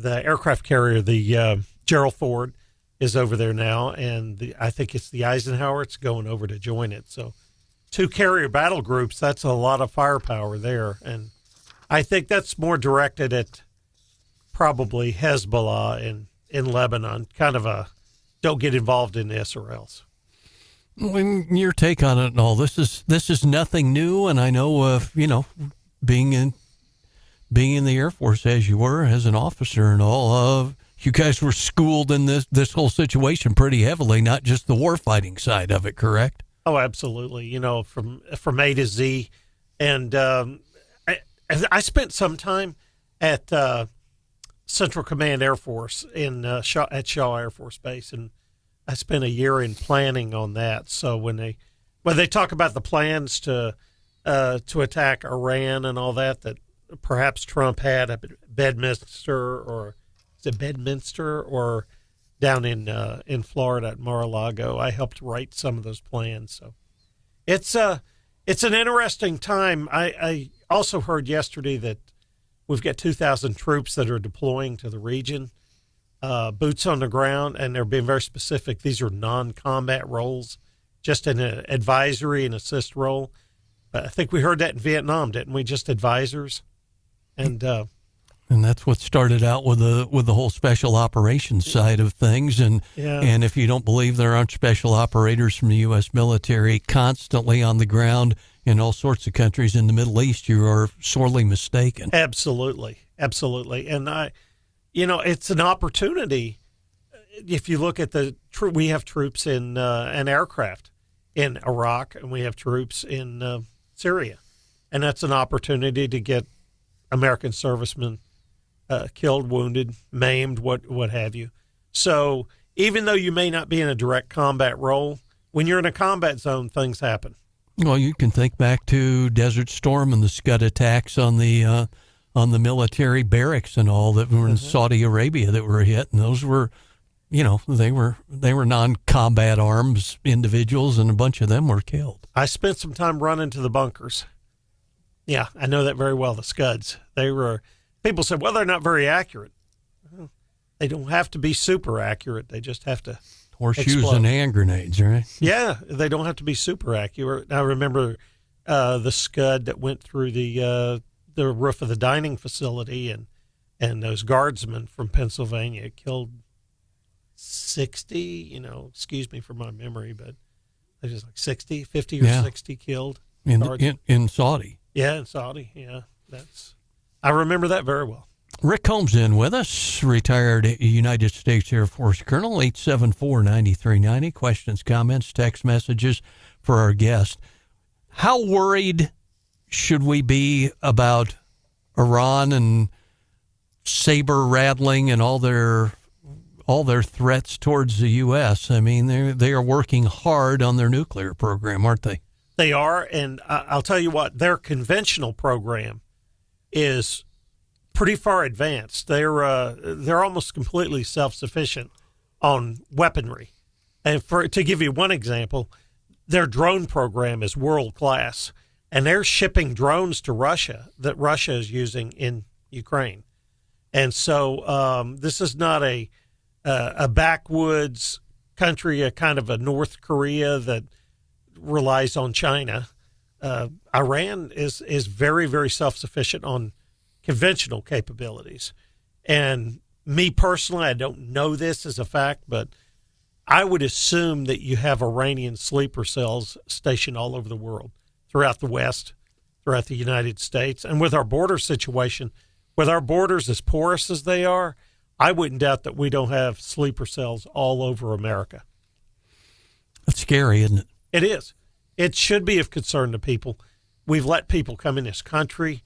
aircraft carrier, the Gerald Ford, is over there now, and I think it's the Eisenhower. It's going over to join it. So 2 carrier battle groups, that's a lot of firepower there. And I think that's more directed at probably Hezbollah in Lebanon, kind of a don't get involved in this or else. Your take on it and all, this is nothing new, and I know, being in the Air Force as you were, as an officer and all, you guys were schooled in this whole situation pretty heavily, not just the warfighting side of it, correct? Oh, absolutely. From A to Z. And I spent some time at Central Command Air Force at Shaw Air Force Base, and I spent a year in planning on that. So when they talk about the plans to attack Iran and all that perhaps Trump had at Bedminster, or is it Bedminster, or down in Florida at Mar-a-Lago, I helped write some of those plans. So it's an interesting time. I also heard yesterday that we've got 2,000 troops that are deploying to the region, boots on the ground, and they're being very specific. These are non-combat roles, just an advisory and assist role. I think we heard that in Vietnam, didn't we? Just advisors. And that's what started out with the whole special operations side of things. And if you don't believe there aren't special operators from the U.S. military constantly on the ground in all sorts of countries in the Middle East, you are sorely mistaken. Absolutely. And it's an opportunity. If you look at we have troops in an aircraft in Iraq, and we have troops in Syria, and that's an opportunity to get American servicemen killed, wounded, maimed, what have you. So even though you may not be in a direct combat role, when you're in a combat zone, things happen. Well, you can think back to Desert Storm and the Scud attacks on the military barracks and all that were in Saudi Arabia that were hit, and those were, they were non-combat arms individuals, and a bunch of them were killed. I spent some time running to the bunkers. Yeah, I know that very well. The Scuds, people said, well, they're not very accurate. Well, they don't have to be super accurate. They just have to horseshoes explode. And hand grenades, right? Yeah, they don't have to be super accurate. I remember the Scud that went through the roof of the dining facility, and those guardsmen from Pennsylvania killed 60, excuse me for my memory, but it was like 60, 50 or 60 killed. In Saudi. Yeah, in Saudi. Yeah, I remember that very well. Rick Combs in with us, retired United States Air Force Colonel, 874-9390. Questions, comments, text messages for our guest. How worried should we be about Iran and saber rattling and all their threats towards the U.S.? I mean, they are working hard on their nuclear program, aren't they? They are, and I'll tell you what, their conventional program is pretty far advanced. They're almost completely self-sufficient on weaponry. And to give you one example, their drone program is world-class, and they're shipping drones to Russia that Russia is using in Ukraine. And so this is not a backwoods country, a kind of a North Korea that relies on China. Iran is very, very self-sufficient on conventional capabilities. And me personally, I don't know this as a fact, but I would assume that you have Iranian sleeper cells stationed all over the world, throughout the West, throughout the United States. And with our border situation, with our borders as porous as they are, I wouldn't doubt that we don't have sleeper cells all over America. That's scary, isn't it? It is. It should be of concern to people. We've let people come in this country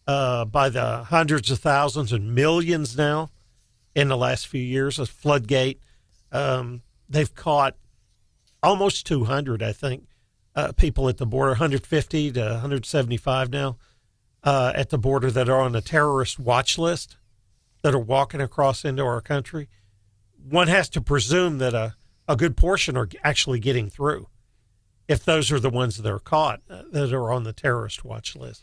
by the hundreds of thousands and millions now in the last few years. A floodgate. They've caught almost 200, I think, people at the border, 150 to 175 now at the border that are on the terrorist watch list that are walking across into our country. One has to presume that a good portion are actually getting through, if those are the ones that are caught that are on the terrorist watch list.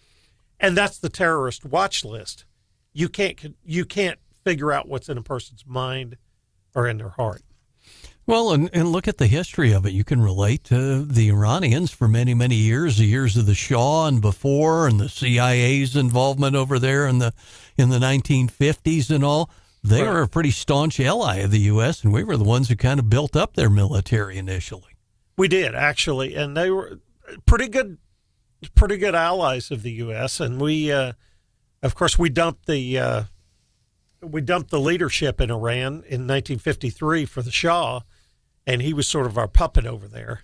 And that's the terrorist watch list. You can't figure out what's in a person's mind or in their heart. Well, and look at the history of it. You can relate to the Iranians for many, many years, the years of the Shah and before, and the CIA's involvement over there in the 1950s and all. They were a pretty staunch ally of the U.S., and we were the ones who kind of built up their military initially. We did, actually, and they were pretty good allies of the U.S. And we, of course, we dumped the leadership in Iran in 1953 for the Shah, and he was sort of our puppet over there.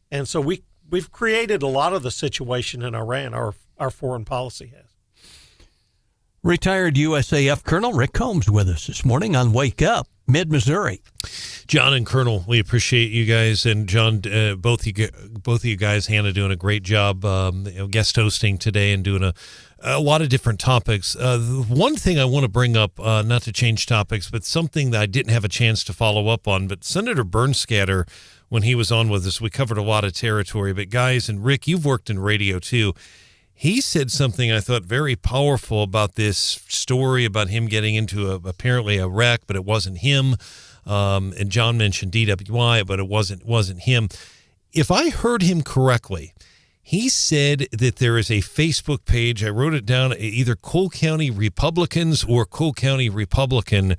And so we've created a lot of the situation in Iran. Our foreign policy has. Retired USAF Colonel Rick Combs with us this morning on Wake Up Mid-Missouri. John and Colonel, we appreciate you guys, and John, both of you guys, Hannah, doing a great job guest hosting today and doing a lot of different topics. One thing I want to bring up, not to change topics, but something that I didn't have a chance to follow up on, but Senator Bernskatter, when he was on with us, we covered a lot of territory. But guys, and Rick, you've worked in radio too. He said something I thought very powerful about this story about him getting into apparently a wreck, but it wasn't him. And John mentioned DWI, but it wasn't him. If I heard him correctly, he said that there is a Facebook page. I wrote it down, either Cole County Republicans or Cole County Republican,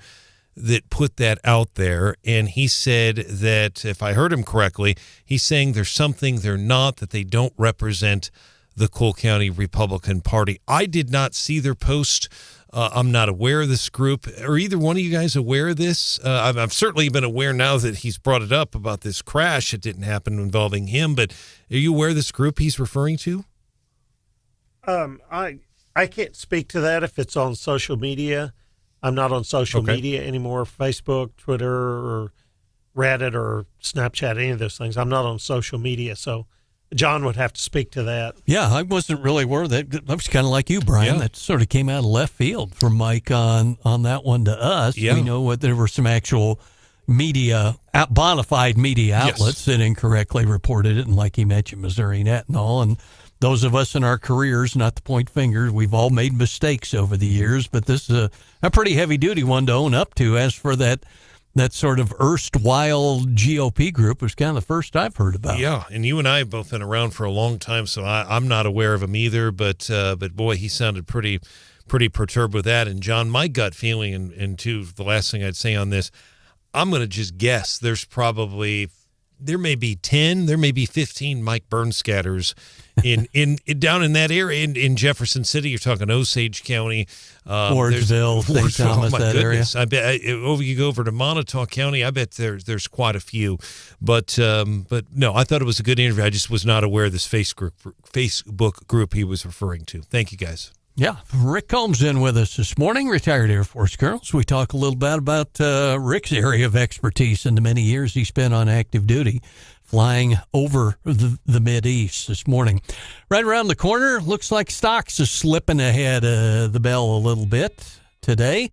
that put that out there. And he said that, if I heard him correctly, he's saying there's something they're not, that they don't represent the Cole County Republican Party. I did not see their post. I'm not aware of this group. Are either one of you guys aware of this? I've certainly been aware now that he's brought it up about this crash. It didn't happen involving him, but are you aware of this group he's referring to? I can't speak to that if it's on social media. I'm not on social media anymore, Facebook, Twitter, or Reddit, or Snapchat, any of those things. I'm not on social media, so John would have to speak to that. Yeah, I wasn't really aware of that. I was kind of like you, Brian. That sort of came out of left field from Mike on that one to us. Yeah. We know there were some actual media, bona fide media outlets that incorrectly reported it, and like he mentioned, Missouri Net and all. And those of us in our careers, not to point fingers, we've all made mistakes over the years, but this is a pretty heavy-duty one to own up to. As for that sort of erstwhile GOP group, was kind of the first I've heard about. Yeah, and you and I have both been around for a long time, so I'm not aware of him either. But boy, he sounded pretty perturbed with that. And John, my gut feeling, and too, the last thing I'd say on this, I'm going to just guess there may be 10, there may be 15 Mike Bernskatters in down in that area in Jefferson City. You're talking Osage County, Wardville, St. Thomas, oh my that goodness. area. I bet you go over to Montauk County. I bet there's quite a few. But no, I thought it was a good interview. I just was not aware of this Facebook group he was referring to. Thank you, guys. Yeah, Rick Combs in with us this morning, retired Air Force colonel. So we talk a little bit about Rick's area of expertise and the many years he spent on active duty flying over the Mideast this morning. Right around the corner, looks like stocks is slipping ahead of the bell a little bit today.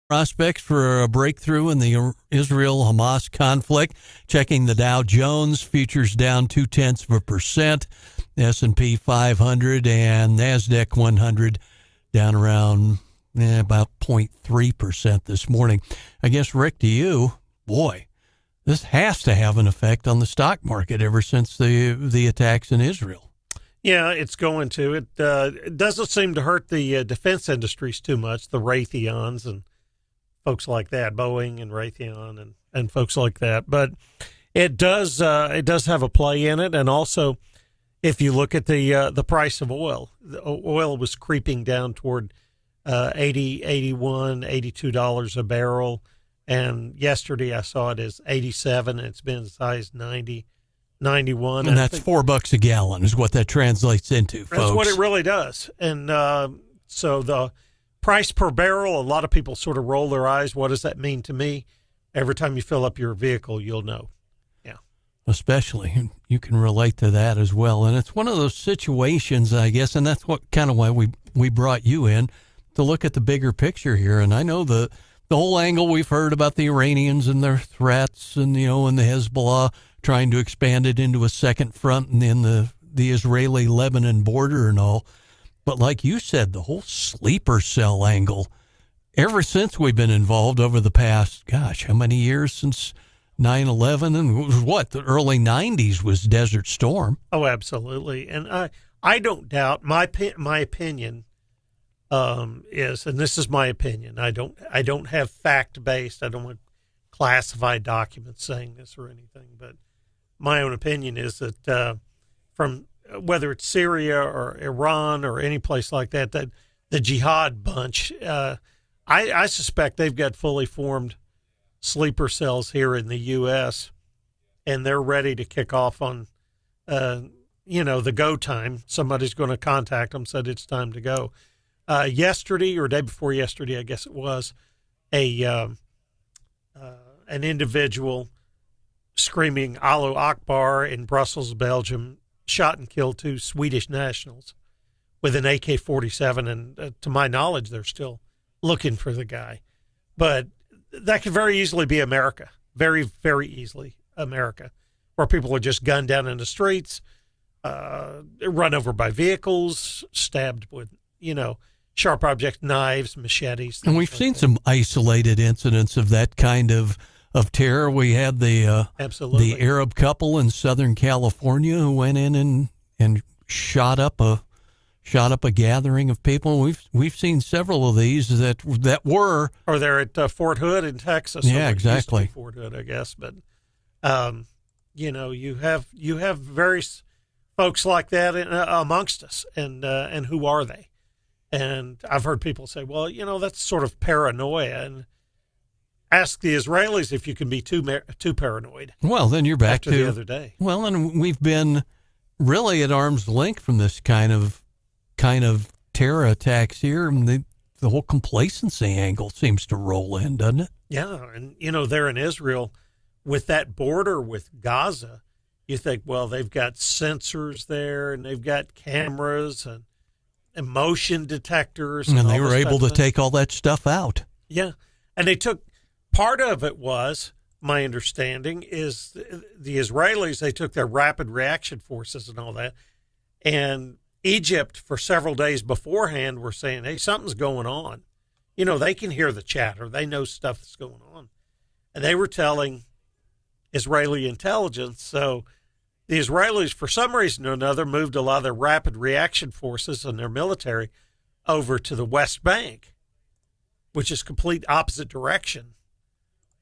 Prospects for a breakthrough in the Israel-Hamas conflict. Checking the Dow Jones, futures down 0.2%. S&P 500 and NASDAQ 100 down around about 0.3% this morning. I guess, Rick, to you, boy, this has to have an effect on the stock market ever since the attacks in Israel. Yeah, it's going to. It doesn't seem to hurt the defense industries too much, the Raytheons and folks like that, Boeing and Raytheon and folks like that. But it does have a play in it. And also, if you look at the price of oil, the oil was creeping down toward $80, $81, $82 a barrel. And yesterday I saw it as 87, and it's been as high as 90, 91. And that's $4 a gallon is what that translates into, folks. That's what it really does. And so the price per barrel, a lot of people sort of roll their eyes. What does that mean to me? Every time you fill up your vehicle, you'll know. Yeah. Especially, you can relate to that as well. And it's one of those situations, I guess, and that's what kind of why we brought you in, to look at the bigger picture here. And I know the whole angle we've heard about the Iranians and their threats and, and the Hezbollah trying to expand it into a second front and then the Israeli-Lebanon border and all. But like you said, the whole sleeper cell angle, ever since we've been involved over the past, gosh, how many years since 9/11? And the early 90s was Desert Storm. Oh, absolutely. And I don't doubt, my opinion is, and this is my opinion, I don't have fact-based, I don't want classified documents saying this or anything, but my own opinion is that from whether it's Syria or Iran or any place like that the jihad bunch, I suspect they've got fully formed sleeper cells here in the U.S., and they're ready to kick off on, the go time. Somebody's going to contact them, said it's time to go. Yesterday or day before yesterday, I guess it was, an individual screaming Allahu Akbar in Brussels, Belgium, shot and killed 2 Swedish nationals with an AK-47, and to my knowledge, they're still looking for the guy. But that could very easily be America, very, very easily America, where people are just gunned down in the streets, run over by vehicles, stabbed with, sharp objects, knives, machetes. And we've seen some isolated incidents of that kind of terror. We had the Arab couple in Southern California who went in and shot up a gathering of people. We've seen several of these that were. Or they're at Fort Hood in Texas. Yeah, exactly. Fort Hood, I guess, but you have various folks like that amongst us, and who are they? And I've heard people say, well, that's sort of paranoia. And ask the Israelis if you can be too paranoid. Well, then you're back to the other day. Well, and we've been really at arm's length from this kind of terror attacks here. And the whole complacency angle seems to roll in, doesn't it? Yeah. And, they're in Israel with that border with Gaza. You think, well, they've got sensors there and they've got cameras and motion detectors. And they were able to take all that stuff out. Yeah. And they took, part of it was, my understanding, is the Israelis, they took their rapid reaction forces and all that. And Egypt, for several days beforehand, were saying, hey, something's going on. They can hear the chatter. They know stuff that's going on. And they were telling Israeli intelligence. So the Israelis, for some reason or another, moved a lot of their rapid reaction forces and their military over to the West Bank, which is complete opposite direction.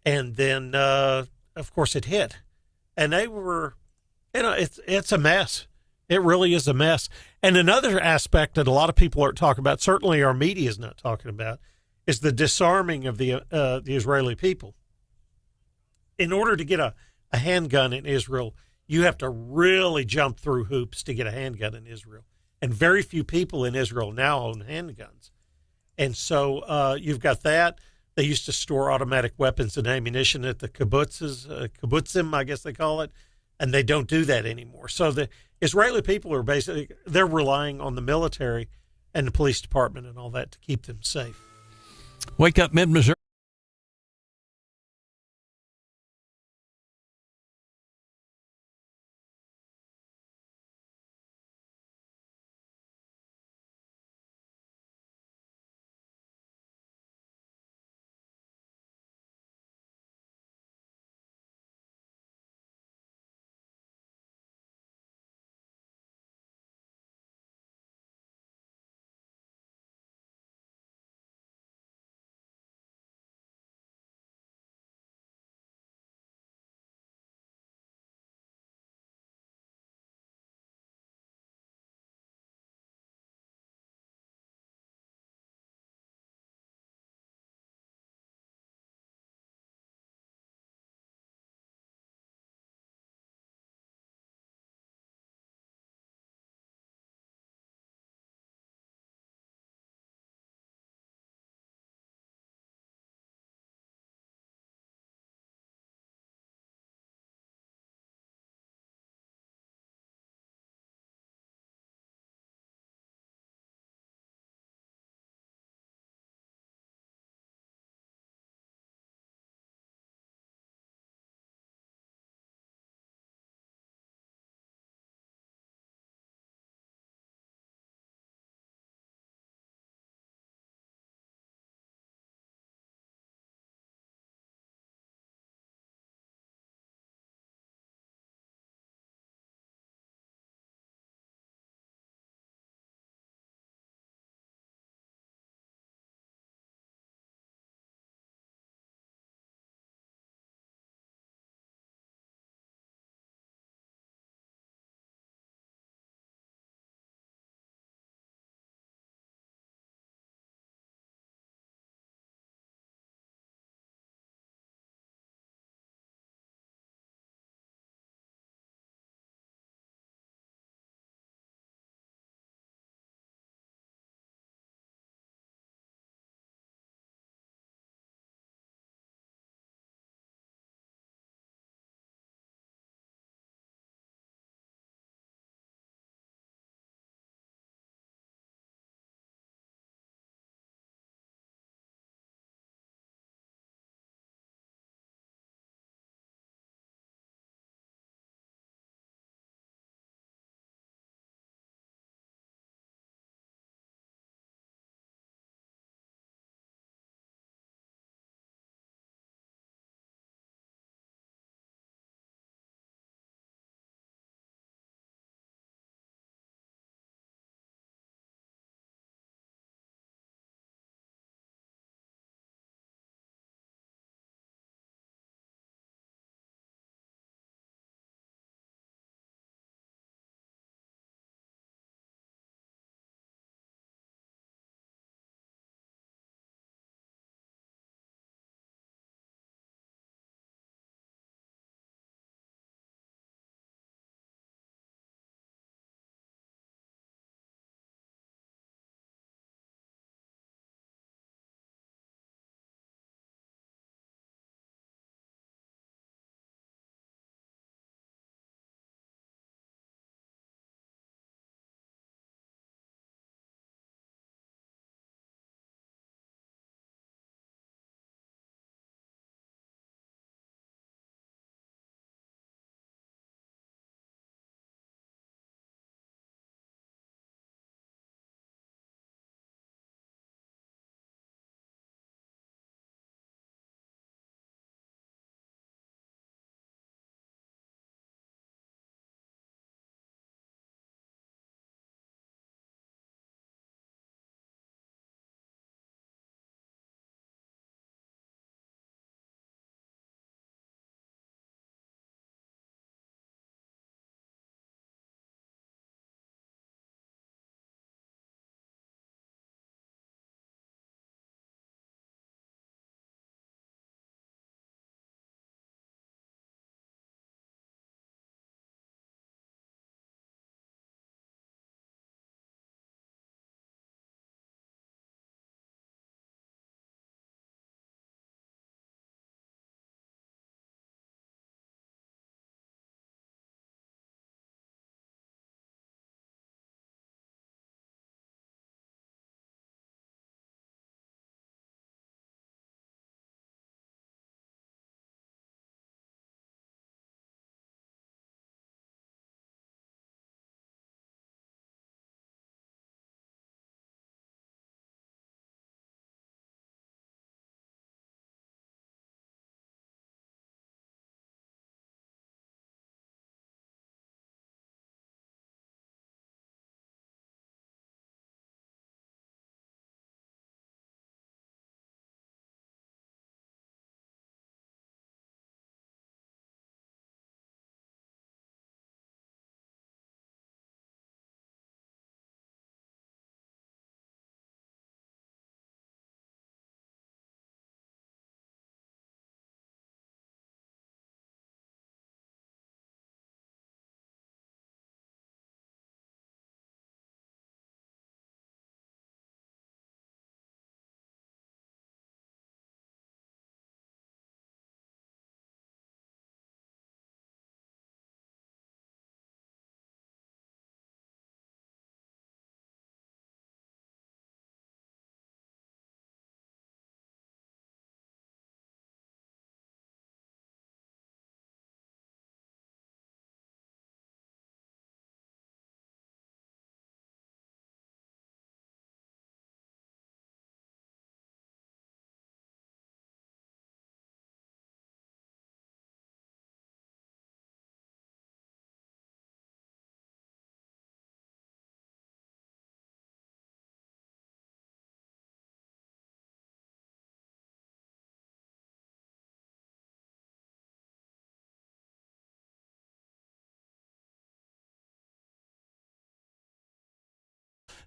And then, of course, it hit. And they were, it's a mess. It really is a mess. And another aspect that a lot of people aren't talking about, certainly our media is not talking about, is the disarming of the Israeli people. In order to get a handgun in Israel, you have to really jump through hoops to get a handgun in Israel. And very few people in Israel now own handguns. And so you've got that. They used to store automatic weapons and ammunition at the kibbutzim, I guess they call it, and they don't do that anymore. So the Israeli people are they're relying on the military and the police department and all that to keep them safe. Wake Up Mid-Missouri.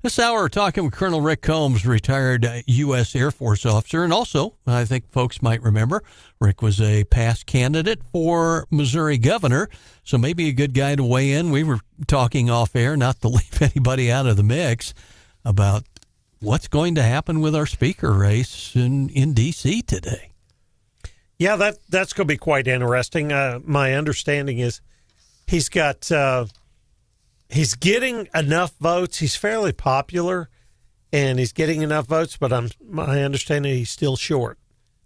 This hour, we're talking with Colonel Rick Combs, retired U.S. Air Force officer. And also, I think folks might remember, Rick was a past candidate for Missouri governor. So maybe a good guy to weigh in. We were talking off air, not to leave anybody out of the mix, about what's going to happen with our speaker race in D.C. today. Yeah, that's going to be quite interesting. My understanding is he's got... he's getting enough votes. He's fairly popular, and he's getting enough votes, but my understanding he's still short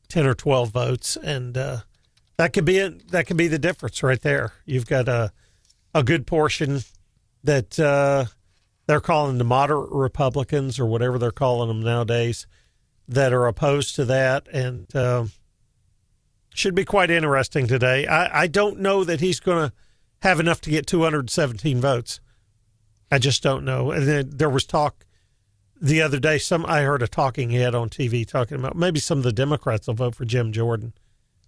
10 or 12 votes, and that could be it. That could be the difference right there. You've got a good portion that they're calling the moderate Republicans or whatever they're calling them nowadays that are opposed to that, and should be quite interesting today. I don't know that he's going to have enough to get 217 votes. I just don't know. And then there was talk the other day. I heard a talking head on TV talking about maybe some of the Democrats will vote for Jim Jordan.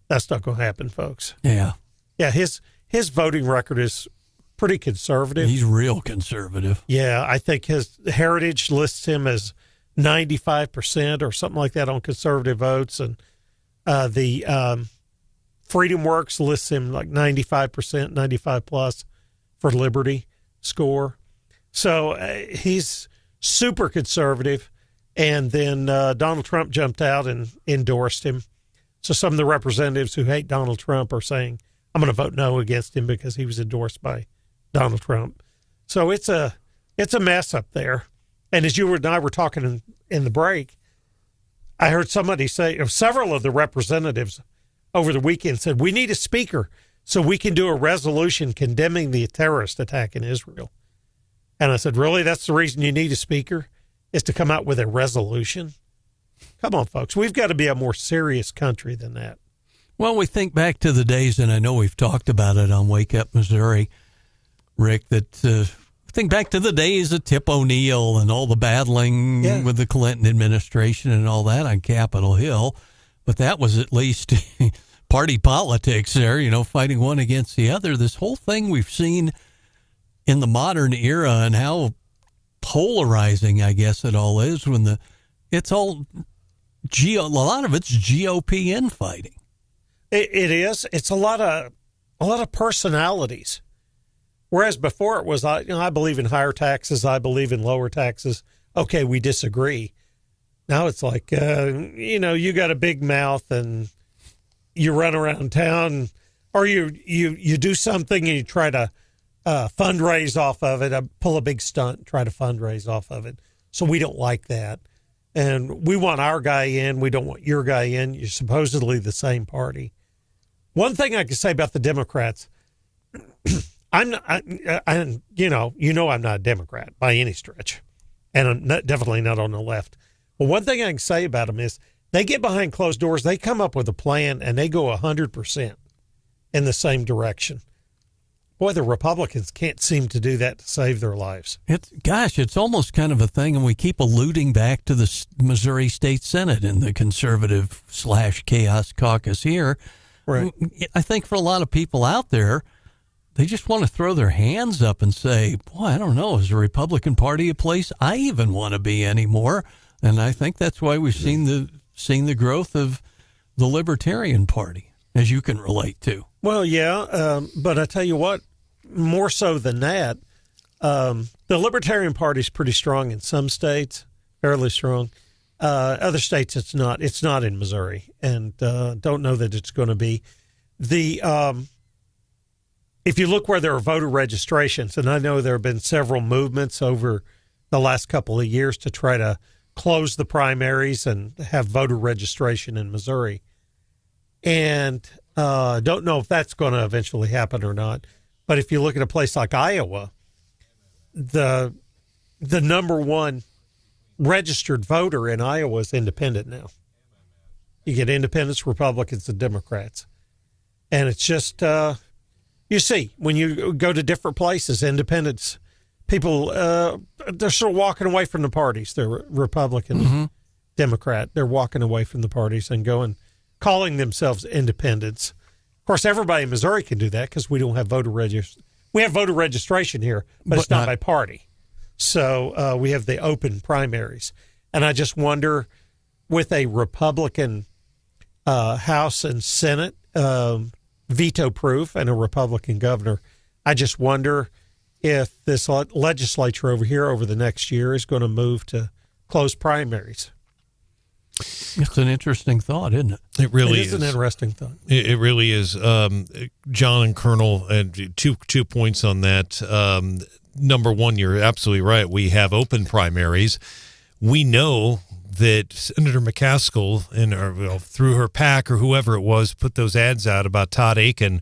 That's not going to happen, folks. Yeah. Yeah, his voting record is pretty conservative. He's real conservative. Yeah, I think his heritage lists him as 95% or something like that on conservative votes. And the Freedom Works lists him like 95%, 95 plus for Liberty score. So he's super conservative, and then Donald Trump jumped out and endorsed him. So some of the representatives who hate Donald Trump are saying, I'm going to vote no against him because he was endorsed by Donald Trump. So it's a mess up there. And as you and I were talking in the break, I heard somebody say, several of the representatives over the weekend said, we need a speaker so we can do a resolution condemning the terrorist attack in Israel. And I said, really? That's the reason you need a speaker, is to come out with a resolution? Come on, folks. We've got to be a more serious country than that. Well, we think back to the days, and I know we've talked about it on Wake Up Missouri, Rick, that think back to the days of Tip O'Neill and all the battling with the Clinton administration and all that on Capitol Hill. But that was at least party politics there, fighting one against the other. This whole thing we've seen in the modern era and how polarizing, I guess, it all is when it's all a lot of it's GOP infighting. It is. It's a lot of personalities. Whereas before it was, I believe in higher taxes, I believe in lower taxes. Okay, we disagree. Now it's like, you got a big mouth and you run around town, or you do something and you try to fundraise off of it, pull a big stunt, try to fundraise off of it. So we don't like that. And we want our guy in. We don't want your guy in. You're supposedly the same party. One thing I can say about the Democrats, I'm not, I'm not a Democrat by any stretch, and I'm definitely not on the left. But one thing I can say about them is they get behind closed doors. They come up with a plan and they go 100% in the same direction. Boy, the Republicans can't seem to do that to save their lives. It's almost kind of a thing, and we keep alluding back to the Missouri State Senate and the conservative/chaos caucus here. Right. I think for a lot of people out there, they just want to throw their hands up and say, boy, I don't know, is the Republican Party a place I even want to be anymore? And I think that's why we've seen the growth of the Libertarian Party, as you can relate to. Well, yeah, but I tell you what, more so than that, the Libertarian Party is pretty strong in some states, fairly strong. Other states, it's not. It's not in Missouri, and don't know that it's going to be. If you look where there are voter registrations, and I know there have been several movements over the last couple of years to try to close the primaries and have voter registration in Missouri, and don't know if that's going to eventually happen or not. But if you look at a place like Iowa, the number one registered voter in Iowa is independent now. You get independents, Republicans, and Democrats. And it's just, you see, when you go to different places, independents, people, they're sort of walking away from the parties. They're Republican, Democrat. They're walking away from the parties and calling themselves independents. Of course, everybody in Missouri can do that because we don't have voter registration. We have voter registration here, but it's not by party. So we have the open primaries. And I just wonder, with a Republican House and Senate veto-proof and a Republican governor, I just wonder if this legislature over here over the next year is going to move to close primaries. It's an interesting thought, isn't it? It really is an interesting thought. It really is. John and Colonel, and two points on that. Number one, you're absolutely right. We have open primaries. We know that Senator McCaskill, through her PAC or whoever it was, put those ads out about Todd Akin.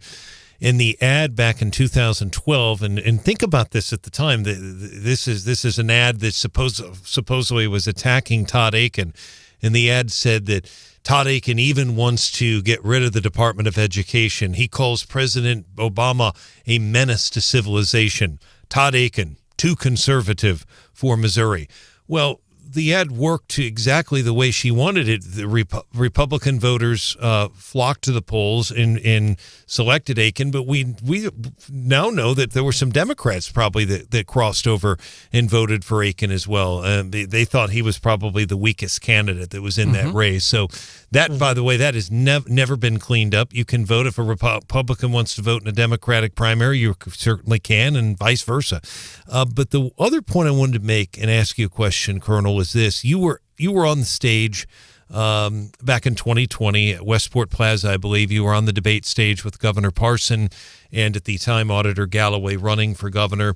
In the ad back in 2012, and think about this at the time. This is an ad that supposedly was attacking Todd Akin, and the ad said that Todd Akin even wants to get rid of the Department of Education. He calls President Obama a menace to civilization. Todd Akin, too conservative for Missouri. Well, the ad worked exactly the way she wanted it. The Republican voters flocked to the polls and selected Akin, but we now know that there were some Democrats probably that crossed over and voted for Akin as well. They thought he was probably the weakest candidate that was in that race. So that, by the way, that has never been cleaned up. You can vote if a Republican wants to vote in a Democratic primary. You certainly can, and vice versa. But the other point I wanted to make and ask you a question, Colonel, is this. You were on the stage back in 2020 at Westport Plaza, I believe. You were on the debate stage with Governor Parson and at the time Auditor Galloway running for governor.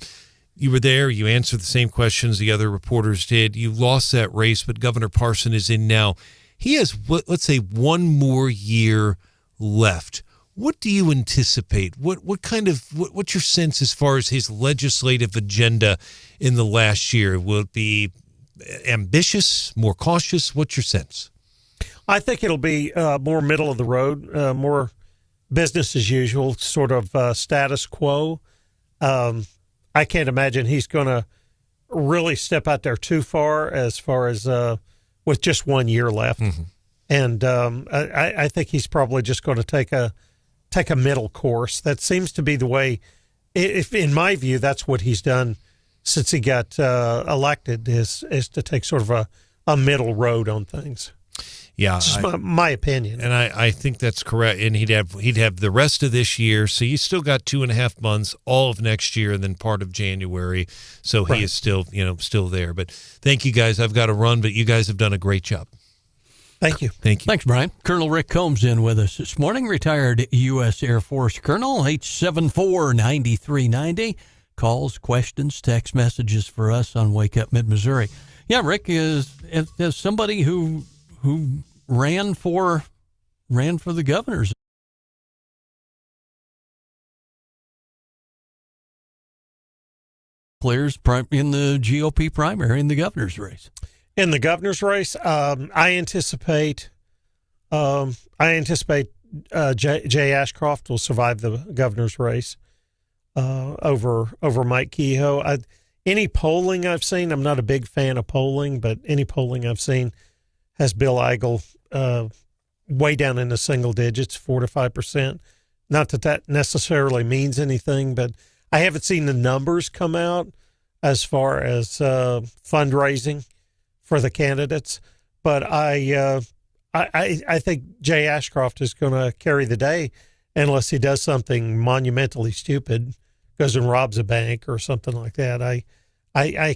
You were there. You answered the same questions the other reporters did. You lost that race, but Governor Parson is in now. He has, let's say, one more year left. What do you anticipate? What's your sense as far as his legislative agenda in the last year? Will it be ambitious, more cautious? What's your sense? I think it'll be more middle of the road, more business as usual, sort of status quo. I can't imagine he's going to really step out there too far as with just 1 year left. Mm-hmm. And I think he's probably just going to take a middle course. That seems to be the way, if in my view, that's what he's done since he got elected, is to take sort of a middle road on things. Yeah, it's just my opinion, and I think that's correct. And he'd have the rest of this year, so you still got 2.5 months, all of next year, and then part of January. So he is still there. But thank you guys. I've got to run, but you guys have done a great job. Thank you. Thanks, Brian. Colonel Rick Combs in with us this morning, retired U.S. Air Force Colonel, 874-9390. Calls, questions, text messages for us on Wake Up Mid-Missouri. Yeah, Rick, is somebody who ran for the governor's players in the GOP primary in the governor's race. In the governor's race, I anticipate Jay Ashcroft will survive the governor's race over Mike Kehoe. Any polling I've seen, I'm not a big fan of polling, but any polling I've seen has Bill Eigel way down in the single digits, 4 to 5%. Not that necessarily means anything, but I haven't seen the numbers come out as far as fundraising for the candidates. But I think Jay Ashcroft is going to carry the day unless he does something monumentally stupid, goes and robs a bank or something like that. I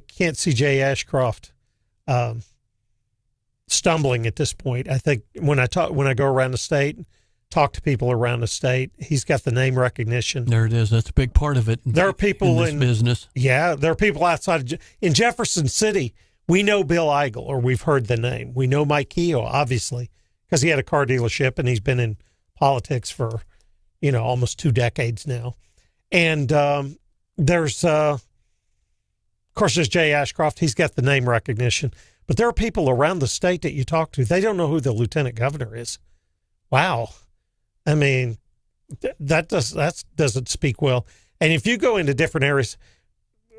can't see Jay Ashcroft stumbling at this point. I think when I go around the state, talk to people around the state, he's got the name recognition. There it is. That's a big part of it. There are people in this business. Yeah, there are people outside in Jefferson City. We know Bill Eigel, or we've heard the name. We know Mike Kehoe, obviously, because he had a car dealership and he's been in politics for, almost 2 decades now. And there's, of course, there's Jay Ashcroft. He's got the name recognition. But there are people around the state that you talk to, they don't know who the lieutenant governor is. Wow. I mean, that doesn't speak well. And if you go into different areas,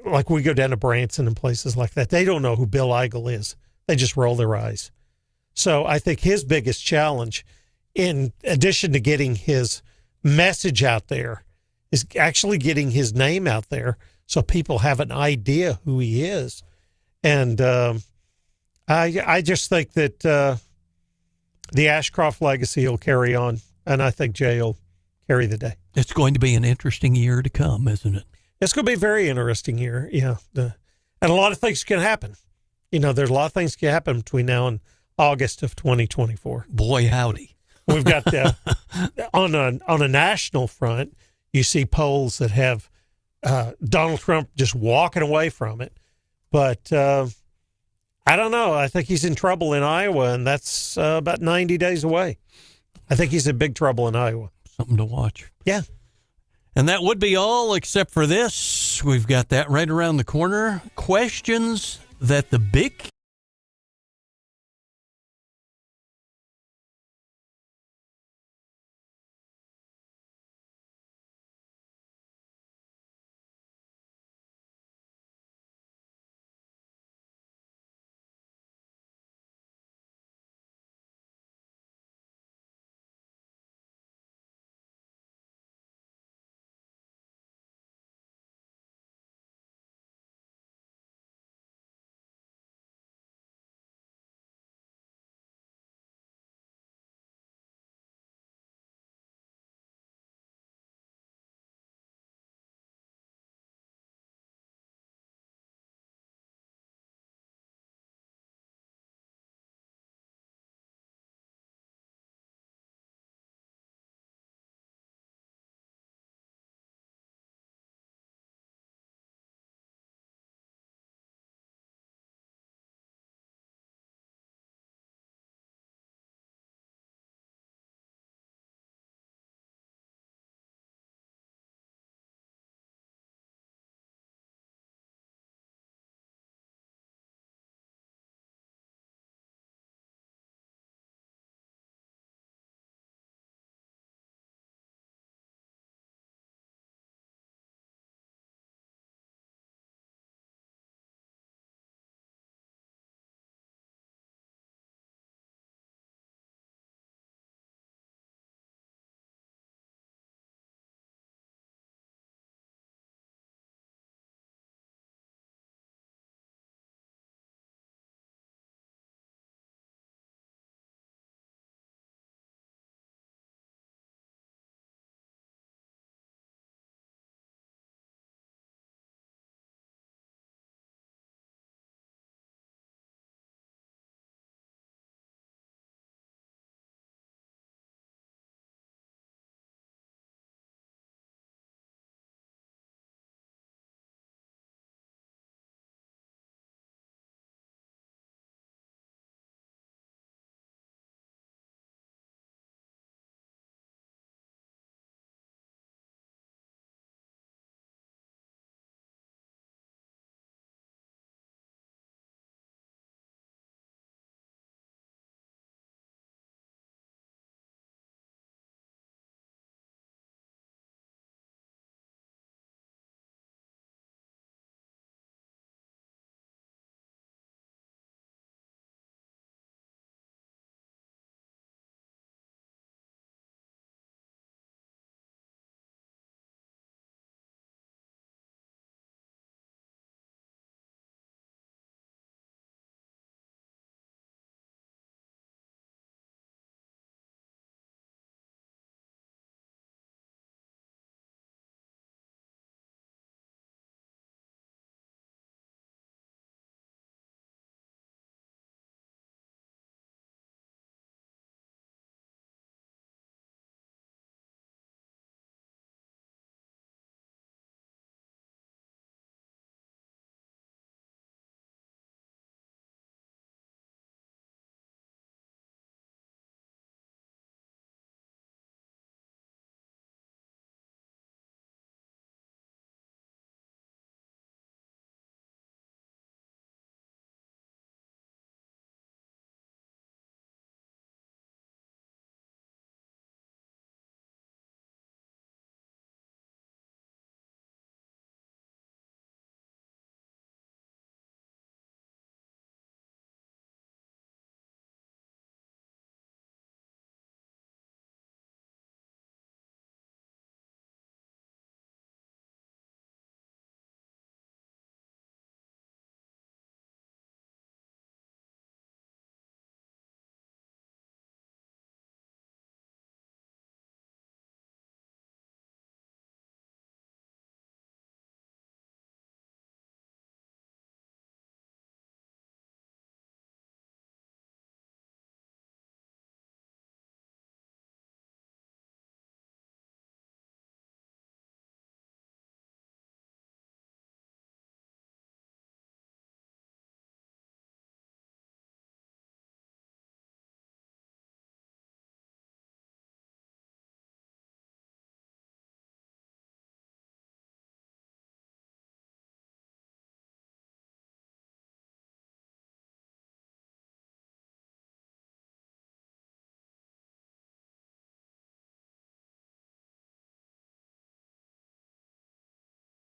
like we go down to Branson and places like that, they don't know who Bill Eigel is. They just roll their eyes. So I think his biggest challenge, in addition to getting his message out there, is actually getting his name out there so people have an idea who he is. And I just think that the Ashcroft legacy will carry on, and I think Jay will carry the day. It's going to be an interesting year to come, isn't it? It's going to be a very interesting year, yeah. And a lot of things can happen. There's a lot of things can happen between now and August of 2024. Boy, howdy. We've got on a national front, you see polls that have Donald Trump just walking away from it. But I don't know. I think he's in trouble in Iowa, and that's about 90 days away. I think he's in big trouble in Iowa. Something to watch. Yeah. And that would be all except for this. We've got that right around the corner. Questions that the big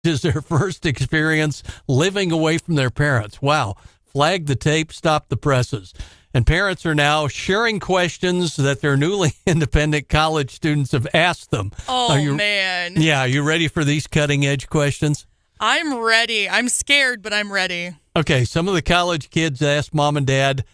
is their first experience living away from their parents. Wow. Flag the tape, stop the presses. And parents are now sharing questions that their newly independent college students have asked them. Oh, man. Yeah, are you ready for these cutting-edge questions? I'm ready. I'm scared, but I'm ready. Okay, some of the college kids asked mom and dad,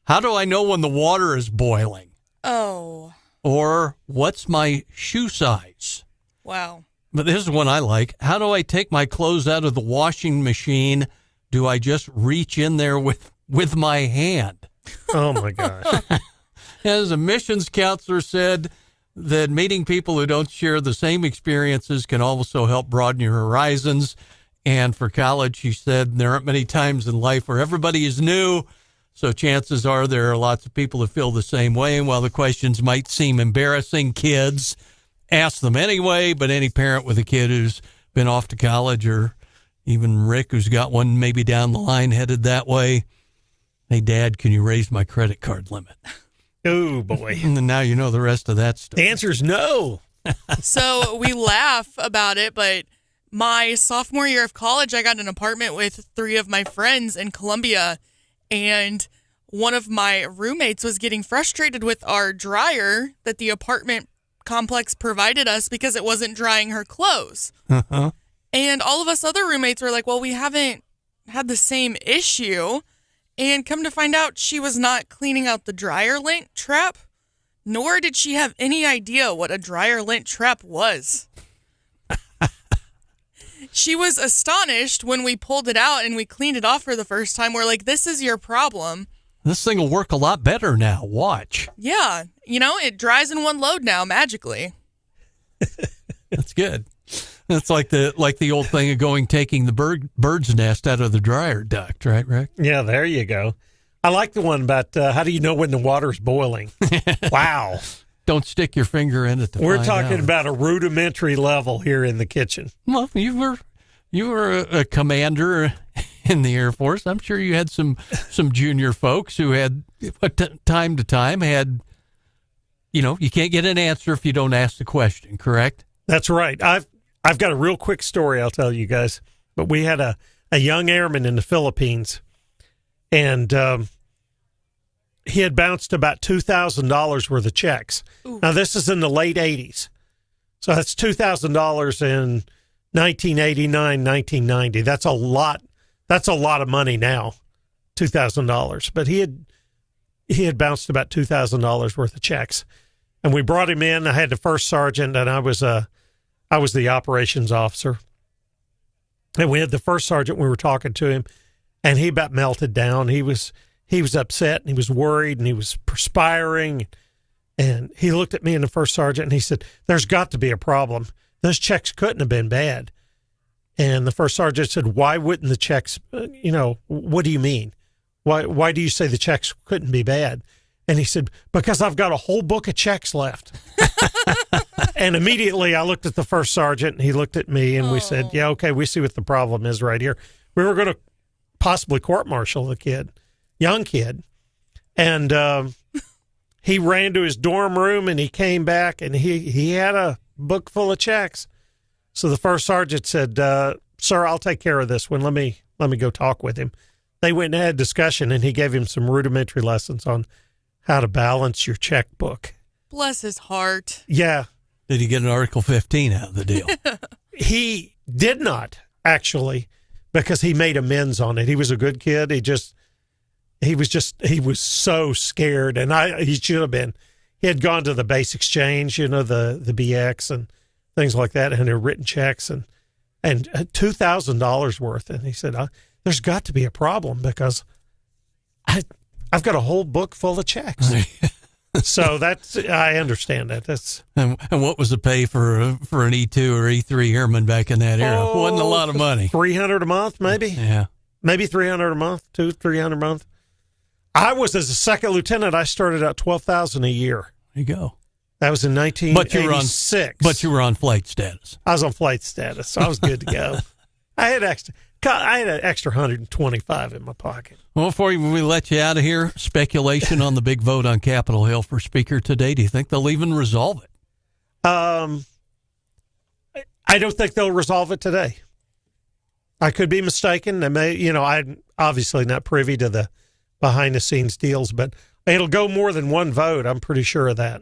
how do I know when the water is boiling? Oh. Or, what's my shoe size? Wow. But this is one I like. How do I take my clothes out of the washing machine? Do I just reach in there with my hand? Oh, my gosh. As a missions counselor said, that meeting people who don't share the same experiences can also help broaden your horizons. And for college, she said, there aren't many times in life where everybody is new. So chances are there are lots of people who feel the same way. And while the questions might seem embarrassing, kids ask them anyway. But any parent with a kid who's been off to college, or even Rick, who's got one maybe down the line headed that way, hey, Dad, can you raise my credit card limit? Oh, boy. And then now you know the rest of that story. The answer is no. So we laugh about it, but my sophomore year of college, I got an apartment with 3 of my friends in Columbia, and one of my roommates was getting frustrated with our dryer that the apartment complex provided us because it wasn't drying her clothes. Uh-huh. And all of us other roommates were like, well, we haven't had the same issue. And come to find out, she was not cleaning out the dryer lint trap, nor did she have any idea what a dryer lint trap was. She was astonished when we pulled it out and we cleaned it off for the first time. We're like, this is your problem. This thing will work a lot better now. Watch. Yeah. You know, it dries in one load now, magically. That's good. That's like the old thing of taking the bird's nest out of the dryer duct, right, Rick? Yeah, there you go. I like the one about how do you know when the water's boiling? Wow. Don't stick your finger in it. We're talking about a rudimentary level here in the kitchen. Well, you were a commander in the Air Force. I'm sure you had some junior folks who had time to time had, you can't get an answer if you don't ask the question, correct? That's right. I've got a real quick story I'll tell you guys. But we had a young airman in the Philippines, and he had bounced about $2,000 worth of checks. Ooh. Now, this is in the late 80s. So that's $2,000 in 1989, 1990. That's a lot. That's a lot of money now, $2,000. But he had bounced about $2,000 worth of checks. And we brought him in. I had the first sergeant, and I was the operations officer. And we had the first sergeant. We were talking to him, and he about melted down. He was upset, and he was worried, and he was perspiring. And he looked at me and the first sergeant, and he said, "There's got to be a problem. Those checks couldn't have been bad." And the first sergeant said, "Why wouldn't the checks? What do you mean? Why do you say the checks couldn't be bad?" And he said, "Because I've got a whole book of checks left." And immediately I looked at the first sergeant, and he looked at me, and we said, "Yeah, okay, we see what the problem is right here." We were going to possibly court-martial the kid, young kid. And he ran to his dorm room, and he came back, and he had a book full of checks. So the first sergeant said, "Sir, I'll take care of this one. Let me go talk with him." They went and had a discussion, and he gave him some rudimentary lessons on how to balance your checkbook. Bless his heart. Yeah. Did he get an Article 15 out of the deal? He did not, actually, because he made amends on it. He was a good kid. He was so scared, and he should have been. He had gone to the base exchange, the BX and things like that, and had written checks and $2,000 worth. And he said, "There's got to be a problem because I've got a whole book full of checks." So I understand that. And what was the pay for an E2 or E3 airman back in that era? It wasn't a lot of money. $300 a month, maybe. Yeah, maybe $300 a month, $300 a month. I was, as a second lieutenant, I started out $12,000 a year. There you go. That was in 1986. But you were on flight status. I was on flight status, so I was good to go. I had an extra 125 in my pocket. Well, before we let you out of here, speculation on the big vote on Capitol Hill for Speaker today. Do you think they'll even resolve it? I don't think they'll resolve it today. I could be mistaken. They may, I'm obviously not privy to the behind the scenes deals, but it'll go more than one vote. I'm pretty sure of that.